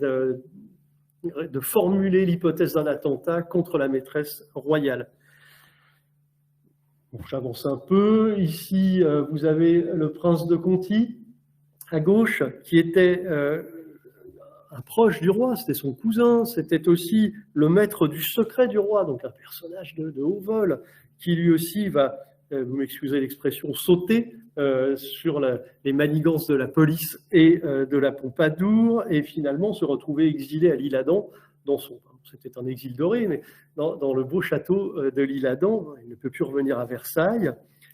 de formuler l'hypothèse d'un attentat contre la maîtresse royale. Bon, j'avance un peu. Ici, vous avez le prince de Conti, à gauche, qui était un proche du roi, c'était son cousin, c'était aussi le maître du secret du roi, donc un personnage de haut vol, qui lui aussi va, vous m'excusez l'expression, sauter sur les manigances de la police et de la Pompadour, et finalement se retrouver exilé à l'Isle-Adam, c'était un exil doré, mais dans le beau château de l'Isle-Adam. Il ne peut plus revenir à Versailles.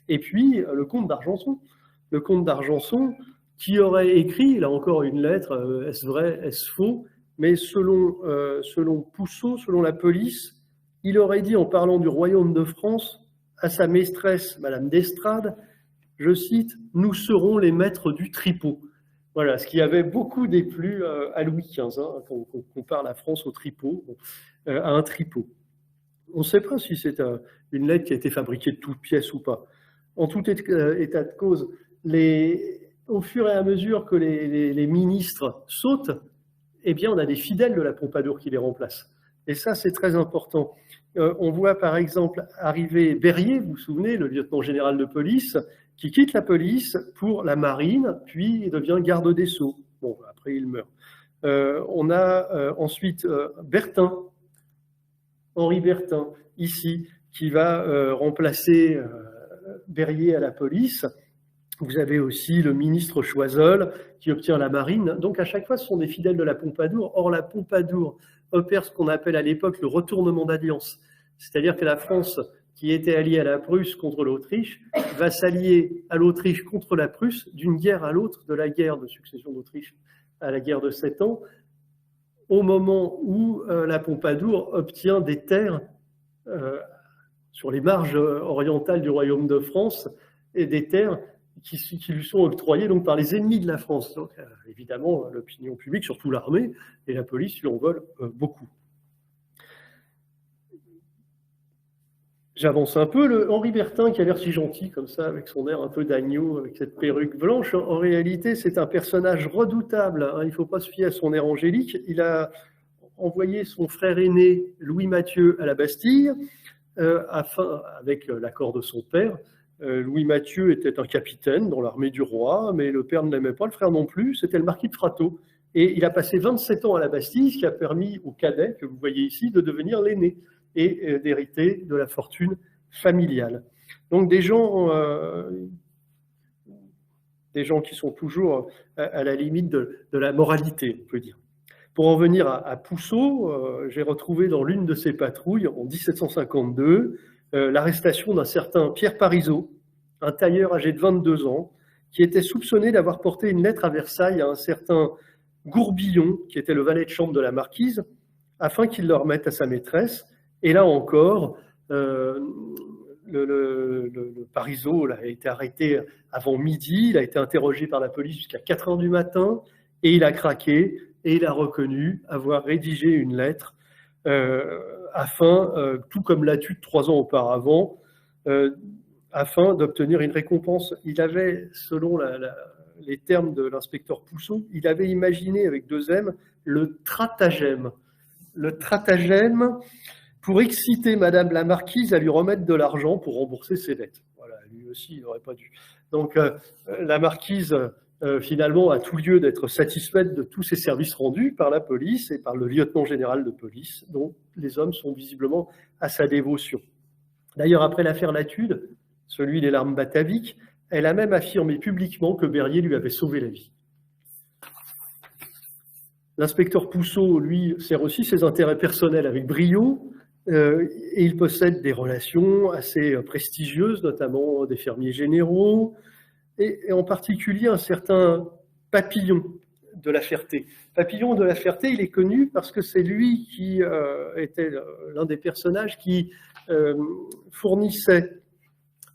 Et puis le comte d'Argenson. Le comte d'Argenson qui aurait écrit, là encore une lettre, est-ce vrai, est-ce faux, mais selon Pousseau, selon la police, il aurait dit en parlant du royaume de France à sa maîtresse, Madame d'Estrades, je cite, « Nous serons les maîtres du tripot ». Voilà, ce qui avait beaucoup déplu à Louis XV, hein, qu'on compare la France au tripot, à un tripot. On ne sait pas si c'est une lettre qui a été fabriquée de toutes pièces ou pas. En tout état de cause, au fur et à mesure que les ministres sautent, eh bien, on a des fidèles de la Pompadour qui les remplacent. Et ça, c'est très important. On voit par exemple arriver Berryer, vous vous souvenez, le lieutenant général de police, qui quitte la police pour la marine, puis il devient garde des Sceaux. Bon, après il meurt. On a ensuite Bertin, Henri Bertin, ici, qui va remplacer Berryer à la police. Vous avez aussi le ministre Choiseul qui obtient la marine. Donc à chaque fois, ce sont des fidèles de la Pompadour. Or, la Pompadour opère ce qu'on appelle à l'époque le retournement d'alliance. C'est-à-dire que la France, qui était alliée à la Prusse contre l'Autriche, va s'allier à l'Autriche contre la Prusse d'une guerre à l'autre, de la guerre de succession d'Autriche à la guerre de 7 ans, au moment où la Pompadour obtient des terres sur les marges orientales du royaume de France, et des terres qui lui sont octroyées donc, par les ennemis de la France. Donc, évidemment, l'opinion publique, surtout l'armée et la police, lui en veulent beaucoup. J'avance un peu. Henri Bertin, qui a l'air si gentil comme ça, avec son air un peu d'agneau, avec cette perruque blanche, en réalité, c'est un personnage redoutable. Hein, il ne faut pas se fier à son air angélique. Il a envoyé son frère aîné, Louis Mathieu, à la Bastille. avec l'accord de son père. Louis Mathieu était un capitaine dans l'armée du roi, mais le père ne l'aimait pas, le frère non plus, c'était le marquis de Frateau. Et il a passé 27 ans à la Bastille, ce qui a permis au cadet, que vous voyez ici, de devenir l'aîné et d'hériter de la fortune familiale. Donc des gens qui sont toujours à la limite de la moralité, on peut dire. Pour en venir à Pousseau, j'ai retrouvé dans l'une de ses patrouilles, en 1752, l'arrestation d'un certain Pierre Parisot, un tailleur âgé de 22 ans, qui était soupçonné d'avoir porté une lettre à Versailles à un certain Gourbillon, qui était le valet de chambre de la marquise, afin qu'il le remette à sa maîtresse. Et là encore, le Parisot a été arrêté avant midi, il a été interrogé par la police jusqu'à 4 heures du matin, et il a craqué, et il a reconnu avoir rédigé une lettre afin, tout comme Latude 3 ans auparavant, afin d'obtenir une récompense. Il avait, selon les termes de l'inspecteur Pousseau, il avait imaginé avec 2 M le stratagème. Le stratagème pour exciter Madame la Marquise à lui remettre de l'argent pour rembourser ses dettes. Voilà, lui aussi, il n'aurait pas dû. Donc la Marquise, finalement, a tout lieu d'être satisfaite de tous ses services rendus par la police et par le lieutenant général de police, dont les hommes sont visiblement à sa dévotion. D'ailleurs, après l'affaire Latude, celui des larmes bataviques, elle a même affirmé publiquement que Berryer lui avait sauvé la vie. L'inspecteur Pousseau, lui, sert aussi ses intérêts personnels avec brio, et il possède des relations assez prestigieuses, notamment des fermiers généraux, et en particulier un certain Papillon de la Ferté. Papillon de la Ferté, il est connu parce que c'est lui qui était l'un des personnages qui fournissait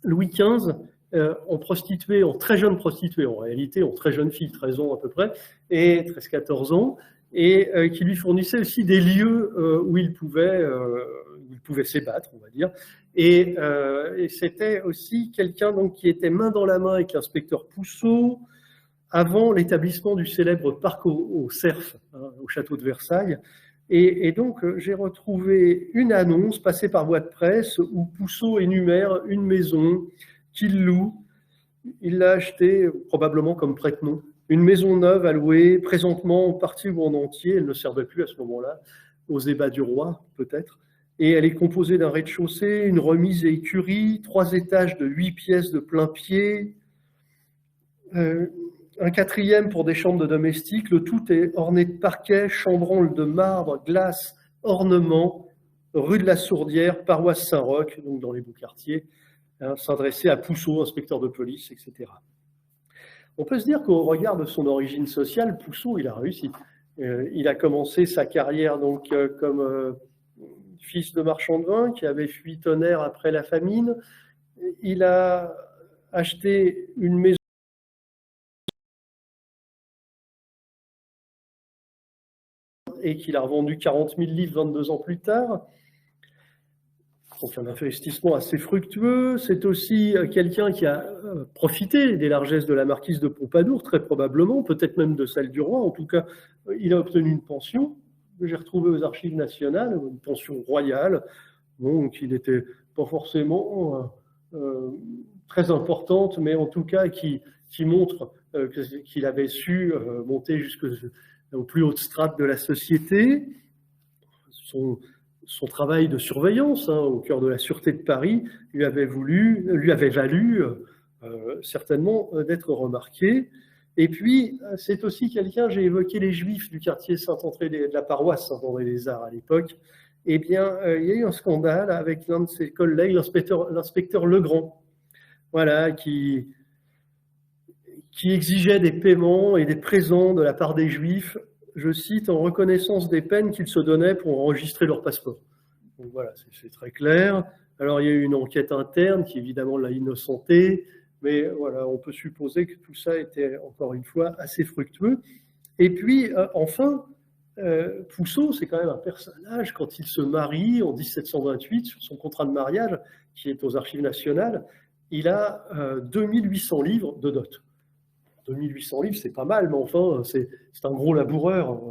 Louis XV en prostituée, en très jeune prostituée, en réalité en très jeune fille, 13 ans à peu près, et 13-14 ans, et qui lui fournissait aussi des lieux où il pouvait s'ébattre, on va dire. Et c'était aussi quelqu'un donc qui était main dans la main avec l'inspecteur Pousseau avant l'établissement du célèbre parc au Cerf, hein, au château de Versailles. Et donc j'ai retrouvé une annonce passée par voie de presse où Pousseau énumère une maison qu'il loue. Il l'a achetée probablement comme prête-nom. Une maison neuve à louer, présentement en partie ou en entier, elle ne servait plus à ce moment-là, aux ébats du roi peut-être. Et elle est composée d'un rez-de-chaussée, une remise et écurie, 3 étages de 8 pièces de plein pied, un 4e pour des chambres de domestiques. Le tout est orné de parquet, chambranle de marbre, glace, ornements, rue de la Sourdière, paroisse Saint-Roch, donc dans les beaux quartiers, hein, s'adresser à Pousseau, inspecteur de police, etc. On peut se dire qu'au regard de son origine sociale, Pousseau, il a réussi. Il a commencé sa carrière donc comme fils de marchand de vin qui avait fui Tonnerre après la famine. Il a acheté une maison et qu'il a revendu 40 000 livres 22 ans plus tard. Donc un investissement assez fructueux. C'est aussi quelqu'un qui a profité des largesses de la marquise de Pompadour, très probablement, peut-être même de celle du roi. En tout cas, il a obtenu une pension que j'ai retrouvée aux archives nationales, une pension royale, donc qui n'était pas forcément très importante, mais en tout cas qui montre qu'il avait su monter jusqu'aux plus hautes strates de la société. Son travail de surveillance au cœur de la sûreté de Paris lui avait valu certainement d'être remarqué. Et puis, c'est aussi quelqu'un, j'ai évoqué les Juifs du quartier Saint-André de la paroisse Saint-André-des-Arts à l'époque. Eh bien, il y a eu un scandale avec l'un de ses collègues, l'inspecteur Legrand, voilà, qui exigeait des paiements et des présents de la part des Juifs, je cite, en reconnaissance des peines qu'ils se donnaient pour enregistrer leur passeport. Donc voilà, c'est très clair. Alors il y a eu une enquête interne qui évidemment l'a innocenté, mais voilà, on peut supposer que tout ça était encore une fois assez fructueux. Et puis enfin, Pousseau, c'est quand même un personnage, quand il se marie en 1728, sur son contrat de mariage, qui est aux archives nationales, il a 2800 livres de dot. 2800 livres, c'est pas mal, mais enfin, c'est un gros laboureur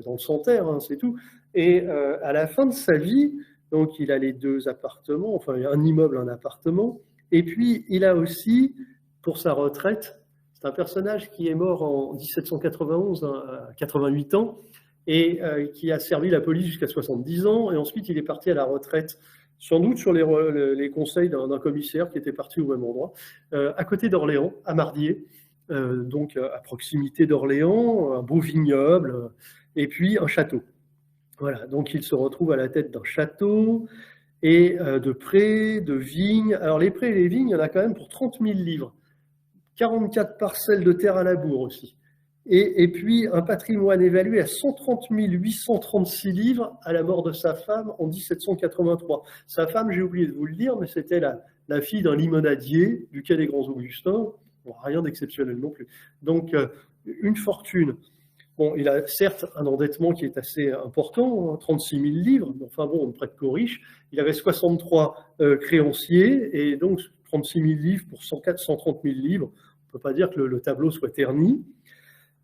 dans le Santerre, hein, c'est tout. Et à la fin de sa vie, Donc, il a les 2 appartements, enfin, un immeuble, un appartement. Et puis, il a aussi, pour sa retraite, c'est un personnage qui est mort en 1791, hein, à 88 ans, et qui a servi la police jusqu'à 70 ans. Et ensuite, il est parti à la retraite, sans doute sur les conseils d'un commissaire qui était parti au même endroit, à côté d'Orléans, à Mardié, donc à proximité d'Orléans, un beau vignoble, et puis un château. Voilà, donc il se retrouve à la tête d'un château, et de prés, de vignes. Alors les prés et les vignes, il y en a quand même pour 30 000 livres. 44 parcelles de terre à labour aussi. Et puis un patrimoine évalué à 130 836 livres à la mort de sa femme en 1783. Sa femme, j'ai oublié de vous le dire, mais c'était la fille d'un limonadier du quai des Grands-Augustins. Bon, rien d'exceptionnel non plus. Donc, une fortune. Bon, il a certes un endettement qui est assez important, 36 000 livres, mais enfin bon, on ne prête qu'aux riches. Il avait 63 créanciers, et donc 36 000 livres pour 130 000 livres, on ne peut pas dire que le tableau soit terni.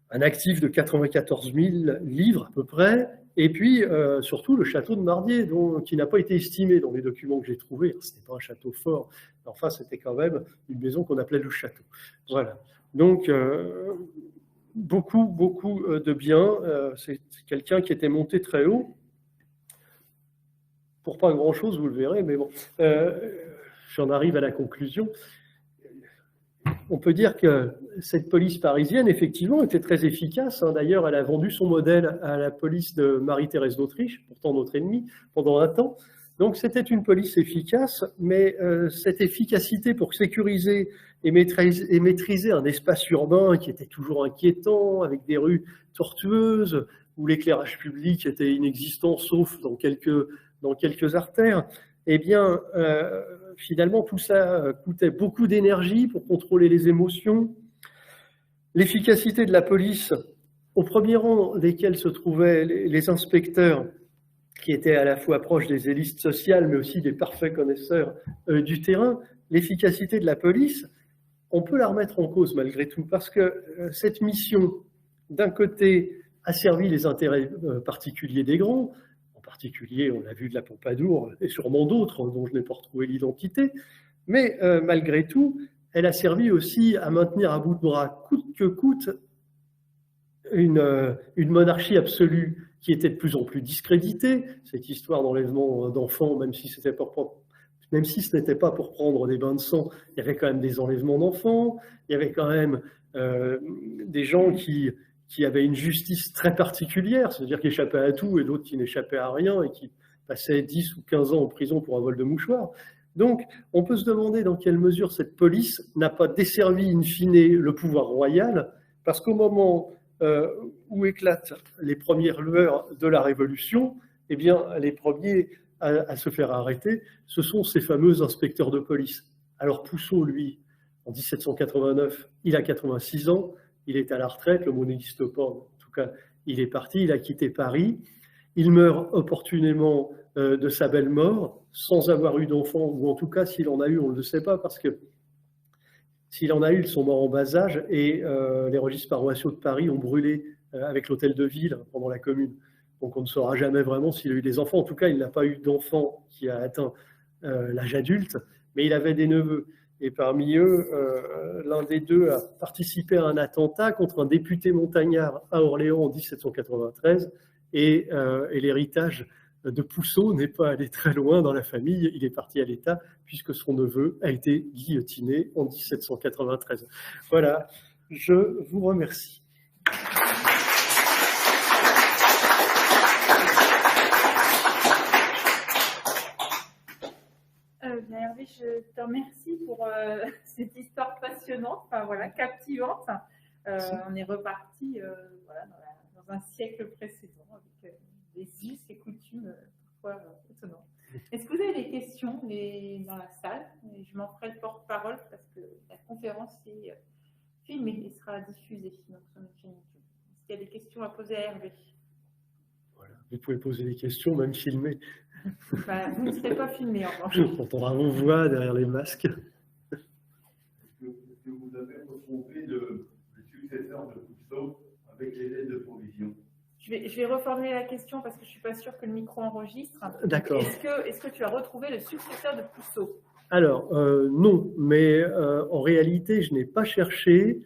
Un actif de 94 000 livres à peu près, et puis surtout le château de Mardié, qui n'a pas été estimé dans les documents que j'ai trouvés. Ce n'était pas un château fort, mais enfin c'était quand même une maison qu'on appelait le château. Voilà. Donc beaucoup de biens. C'est quelqu'un qui était monté très haut, pour pas grand-chose, vous le verrez, mais bon, j'en arrive à la conclusion. On peut dire que cette police parisienne, effectivement, était très efficace. D'ailleurs, elle a vendu son modèle à la police de Marie-Thérèse d'Autriche, pourtant notre ennemie, pendant un temps. Donc, c'était une police efficace, mais cette efficacité pour sécuriser et maîtriser un espace urbain qui était toujours inquiétant, avec des rues tortueuses, où l'éclairage public était inexistant, sauf dans quelques artères, eh bien, finalement, tout ça coûtait beaucoup d'énergie pour contrôler les émotions. L'efficacité de la police, au premier rang desquels se trouvaient les inspecteurs, qui étaient à la fois proches des élites sociales, mais aussi des parfaits connaisseurs du terrain, l'efficacité de la police, on peut la remettre en cause malgré tout, parce que cette mission, d'un côté, a servi les intérêts particuliers des grands, en particulier, on l'a vu de la Pompadour, et sûrement d'autres dont je n'ai pas retrouvé l'identité, mais malgré tout, elle a servi aussi à maintenir à bout de bras, coûte que coûte, une monarchie absolue qui était de plus en plus discréditée. Cette histoire d'enlèvement d'enfants, même si ce n'était pas pour prendre des bains de sang, il y avait quand même des enlèvements d'enfants, il y avait quand même des gens qui avaient une justice très particulière, c'est-à-dire qui échappaient à tout et d'autres qui n'échappaient à rien et qui passaient 10 ou 15 ans en prison pour un vol de mouchoir. Donc, on peut se demander dans quelle mesure cette police n'a pas desservi in fine le pouvoir royal, parce qu'au moment où éclatent les premières lueurs de la Révolution, eh bien, les premiers à se faire arrêter, ce sont ces fameux inspecteurs de police. Alors Pousseau, lui, en 1789, il a 86 ans, il est à la retraite, le mot n'existe pas, en tout cas, il est parti, il a quitté Paris, il meurt opportunément de sa belle mort, sans avoir eu d'enfant, ou en tout cas, s'il en a eu, on ne le sait pas, parce que s'il en a eu, ils sont morts en bas âge, et les registres paroissiaux de Paris ont brûlé avec l'hôtel de ville pendant la Commune. Donc on ne saura jamais vraiment s'il a eu des enfants. En tout cas, il n'a pas eu d'enfant qui a atteint l'âge adulte, mais il avait des neveux. Et parmi eux, l'un des deux a participé à un attentat contre un député montagnard à Orléans en 1793, et l'héritage de Pousseau n'est pas allé très loin dans la famille, il est parti à l'État puisque son neveu a été guillotiné en 1793. Voilà, je vous remercie. Hervé, je te remercie pour cette histoire passionnante, enfin voilà, captivante. On est reparti voilà, dans un siècle précédent avec des us et coutumes parfois étonnants. Est-ce que vous avez des questions dans la salle? Je m'en ferai le porte-parole parce que la conférence est filmée et sera diffusée donc sur notre chaîne YouTube. Est-ce qu'il y a des questions à poser à Hervé? Voilà. Vous pouvez poser des questions, même filmer. Bah, vous ne serez pas filmé en revanche. On entendra vos voix derrière les masques. Est-ce que vous avez retrouvé le successeur de Pousseau avec les lettres de provision? Je vais reformuler la question parce que je ne suis pas sûre que le micro enregistre. D'accord. Est-ce que tu as retrouvé le successeur de Pousseau? Alors, non, mais en réalité, je n'ai pas cherché.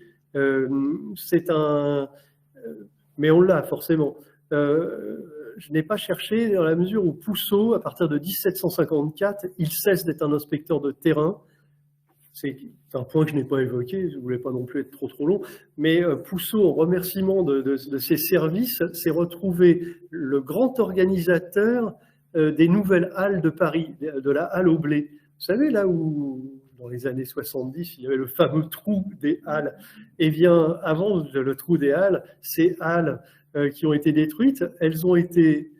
Mais on l'a forcément. Je n'ai pas cherché dans la mesure où Pousseau, à partir de 1754, il cesse d'être un inspecteur de terrain. C'est un point que je n'ai pas évoqué, je ne voulais pas non plus être trop long, mais Pousseau, en remerciement de ses services, s'est retrouvé le grand organisateur des nouvelles halles de Paris, de la halle au blé. Vous savez, là où, dans les années 70, il y avait le fameux trou des halles. Eh bien, avant le trou des halles, ces halles qui ont été détruites, elles ont été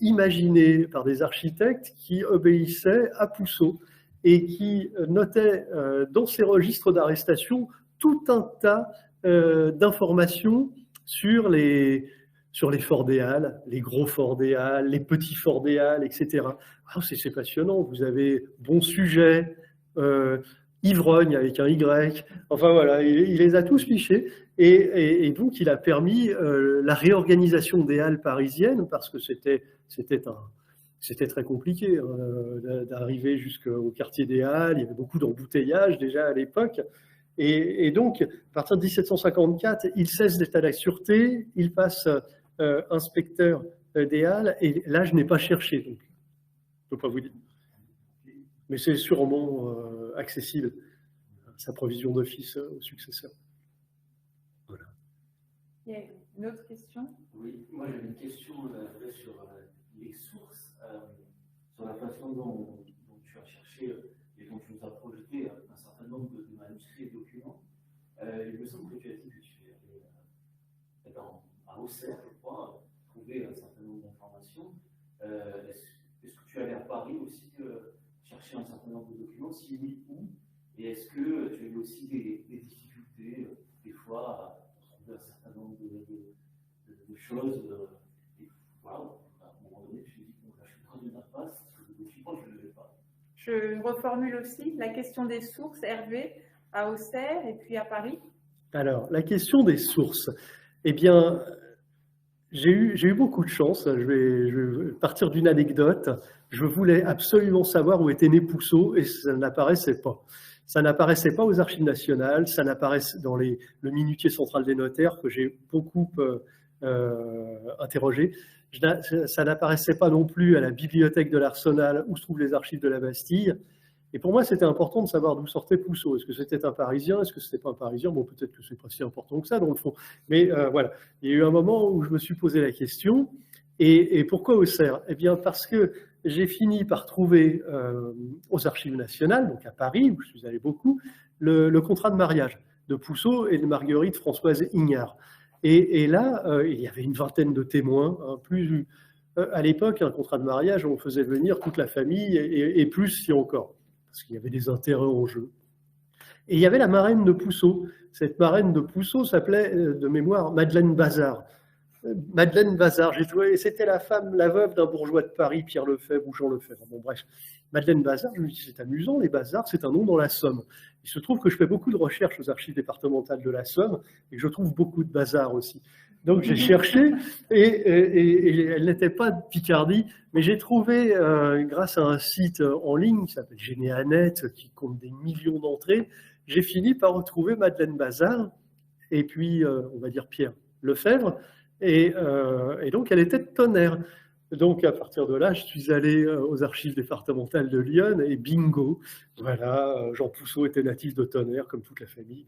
imaginées par des architectes qui obéissaient à Pousseau et qui notait dans ses registres d'arrestation tout un tas d'informations sur les forts des Halles, les gros forts des Halles, les petits forts des Halles, etc. Oh, c'est passionnant, vous avez Bon Sujet, Ivrogne avec un Y, enfin voilà, il les a tous fichés, et donc il a permis la réorganisation des Halles parisiennes, parce que c'était très compliqué d'arriver jusqu'au quartier des Halles, il y avait beaucoup d'embouteillages déjà à l'époque. Et donc, à partir de 1754, il cesse d'être à la sûreté, il passe inspecteur des Halles, et là, je n'ai pas cherché, donc je ne peux pas vous dire. Mais c'est sûrement accessible, sa provision d'office au successeur. Voilà. Il y a une autre question? Oui, moi j'ai une question sur les sources, sur la façon dont tu as cherché et dont tu nous as projeté un certain nombre de manuscrits et documents. Il me semble que tu as dit que tu es à Auxerre, je crois, trouver un certain nombre d'informations. Est-ce que tu allais à Paris aussi chercher un certain nombre de documents? Si oui, où? Et est-ce que tu as eu aussi des difficultés, des fois, à trouver un certain nombre de choses? Voilà, à un moment donné, je me suis dit, bon, là, je suis dans une impasse, parce que le document, je ne l'ai pas. Je reformule aussi la question des sources, Hervé, à Auxerre et puis à Paris. Alors, la question des sources. Eh bien, j'ai eu beaucoup de chance. Je vais partir d'une anecdote. Je voulais absolument savoir où était né Pousseau et ça n'apparaissait pas. Ça n'apparaissait pas aux archives nationales, ça n'apparaissait dans le minutier central des notaires que j'ai beaucoup interrogé. Ça n'apparaissait pas non plus à la bibliothèque de l'Arsenal où se trouvent les archives de la Bastille. Et pour moi, c'était important de savoir d'où sortait Pousseau. Est-ce que c'était un Parisien? Est-ce que c'était pas un Parisien? Bon, peut-être que c'est pas si important que ça, dans le fond. Mais voilà, il y a eu un moment où je me suis posé la question. Et pourquoi Auxerre? Eh bien, parce que j'ai fini par trouver aux archives nationales, donc à Paris, où je suis allé beaucoup, le contrat de mariage de Pousseau et de Marguerite Françoise Ignard. Et là, il y avait une vingtaine de témoins, hein, à l'époque, un contrat de mariage, on faisait venir toute la famille et plus si encore, parce qu'il y avait des intérêts en jeu. Et il y avait la marraine de Pousseau. Cette marraine de Pousseau s'appelait, de mémoire, Madeleine Bazard. Madeleine Bazard, j'ai trouvé, c'était la veuve d'un bourgeois de Paris, Pierre Lefebvre ou Jean Lefebvre. Bon, bref, Madeleine Bazard, je me dis, c'est amusant, les Bazards, c'est un nom dans la Somme. Il se trouve que je fais beaucoup de recherches aux archives départementales de la Somme et que je trouve beaucoup de Bazards aussi. Donc j'ai cherché et elle n'était pas de Picardie, mais j'ai trouvé, grâce à un site en ligne qui s'appelle Généanet, qui compte des millions d'entrées, j'ai fini par retrouver Madeleine Bazard et puis, on va dire, Pierre Lefebvre. Et donc, elle était de Tonnerre. Donc, à partir de là, je suis allé aux archives départementales de Lyon et bingo, voilà, Jean Pousseau était natif de Tonnerre, comme toute la famille,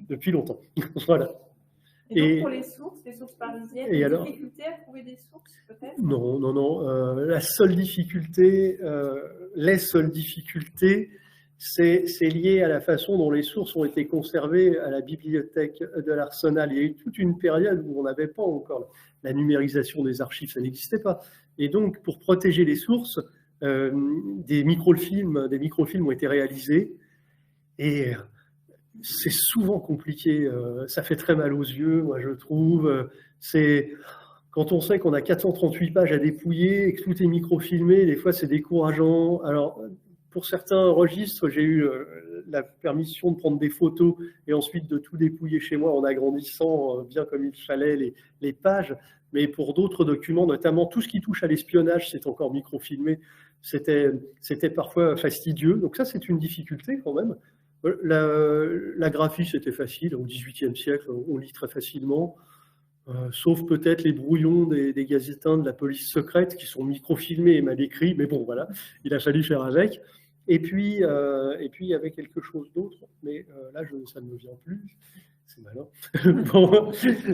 depuis longtemps. Voilà. Et donc, pour les sources parisiennes, il y a des difficultés à trouver des sources, peut-être? Non. La seule difficulté, les seules difficultés, c'est lié à la façon dont les sources ont été conservées à la bibliothèque de l'Arsenal. Il y a eu toute une période où on n'avait pas encore la numérisation des archives, ça n'existait pas. Et donc, pour protéger les sources, des microfilms ont été réalisés. Et c'est souvent compliqué, ça fait très mal aux yeux, moi je trouve. Quand on sait qu'on a 438 pages à dépouiller et que tout est microfilmé, des fois c'est décourageant. Alors, pour certains registres, j'ai eu la permission de prendre des photos et ensuite de tout dépouiller chez moi en agrandissant bien comme il fallait les pages. Mais pour d'autres documents, notamment tout ce qui touche à l'espionnage, c'est encore microfilmé, c'était parfois fastidieux. Donc ça, c'est une difficulté quand même. La graphie, c'était facile. Au XVIIIe siècle, on lit très facilement. Sauf peut-être les brouillons des gazetins de la police secrète qui sont microfilmés et mal écrits, mais bon, voilà, il a fallu faire avec. Et puis il y avait quelque chose d'autre, mais là, ça ne me vient plus. C'est malin. Bon,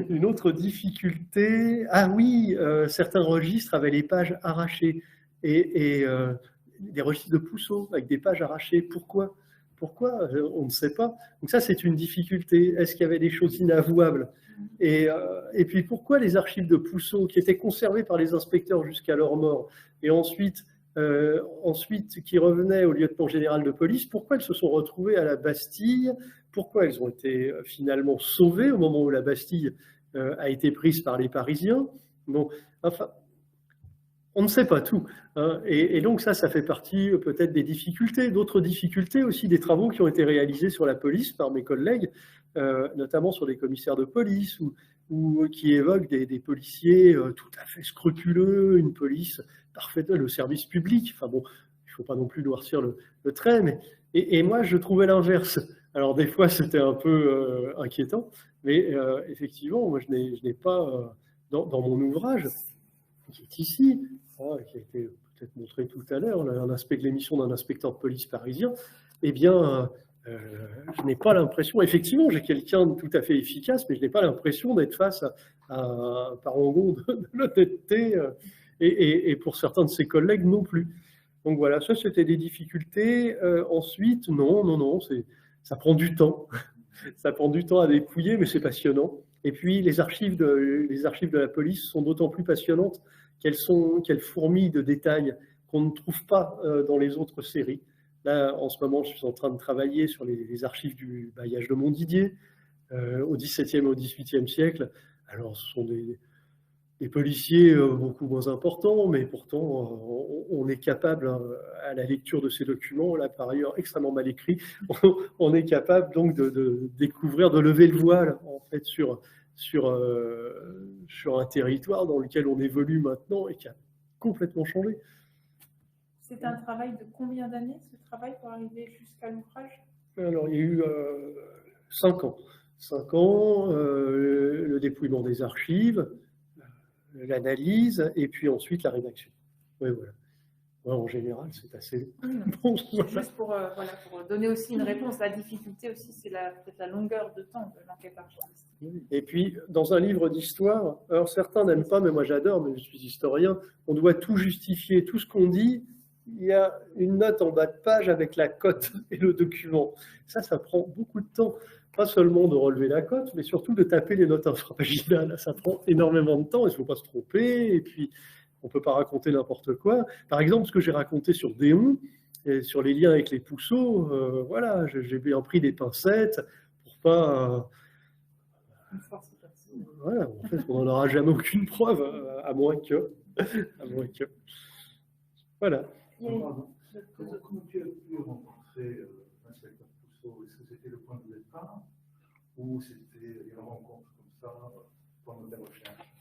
une autre difficulté. Ah oui, certains registres avaient les pages arrachées et des registres de Pousseau avec des pages arrachées. Pourquoi? On ne sait pas. Donc ça, c'est une difficulté. Est-ce qu'il y avait des choses inavouables? Et puis pourquoi les archives de Pousseau, qui étaient conservées par les inspecteurs jusqu'à leur mort, et ensuite qui revenaient au lieutenant général de police, pourquoi elles se sont retrouvées à la Bastille? Pourquoi elles ont été finalement sauvées au moment où la Bastille a été prise par les Parisiens? Bon, enfin, on ne sait pas tout, hein. Et donc ça fait partie peut-être des difficultés. D'autres difficultés aussi, des travaux qui ont été réalisés sur la police par mes collègues, notamment sur des commissaires de police, ou qui évoquent des policiers tout à fait scrupuleux, une police parfaite, le service public. Enfin bon, il ne faut pas non plus noircir le trait, mais et moi je trouvais l'inverse. Alors des fois c'était un peu inquiétant, mais effectivement, moi je n'ai pas dans mon ouvrage qui est ici, qui a été peut-être montré tout à l'heure, l'émission d'un inspecteur de police parisien, eh bien, je n'ai pas l'impression, effectivement, j'ai quelqu'un de tout à fait efficace, mais je n'ai pas l'impression d'être face à un parangon de l'honnêteté, et pour certains de ses collègues non plus. Donc voilà, ça c'était des difficultés. Ensuite, non, ça prend du temps. Ça prend du temps à dépouiller, mais c'est passionnant. Et puis les archives de la police sont d'autant plus passionnantes qu'elles fourmillent de détails qu'on ne trouve pas dans les autres séries. Là, en ce moment, je suis en train de travailler sur les archives du bailliage de Montdidier, au XVIIe et au XVIIIe siècle. Alors, ce sont des policiers beaucoup moins importants, mais pourtant, on est capable, à la lecture de ces documents, là par ailleurs extrêmement mal écrits, on est capable donc de découvrir, de lever le voile en fait sur un territoire dans lequel on évolue maintenant et qui a complètement changé. C'est un travail de combien d'années, ce travail, pour arriver jusqu'à l'ouvrage? Alors, il y a eu 5 ans. 5 ans, le dépouillement des archives, l'analyse, et puis ensuite la rédaction. Oui, voilà. Ouais, en général, c'est assez bon. Juste pour donner aussi une réponse, la difficulté aussi, c'est peut-être la longueur de temps de l'enquête archiviste. Et puis, dans un livre d'histoire, alors certains n'aiment pas, mais moi j'adore, mais je suis historien, on doit tout justifier, tout ce qu'on dit, il y a une note en bas de page avec la cote et le document. Ça prend beaucoup de temps. Pas seulement de relever la cote, mais surtout de taper les notes infrapaginales. Ça prend énormément de temps, il ne faut pas se tromper, et puis on ne peut pas raconter n'importe quoi. Par exemple, ce que j'ai raconté sur Déon, et sur les liens avec les Pousseau, voilà, j'ai bien pris des pincettes pour pas... Voilà, en fait, on n'en aura jamais aucune preuve, à moins que... Voilà. Comment tu as pu rencontrer l'inspecteur Pousseau? Est-ce que c'était le point de départ ou c'était une rencontre comme ça pendant tes recherches?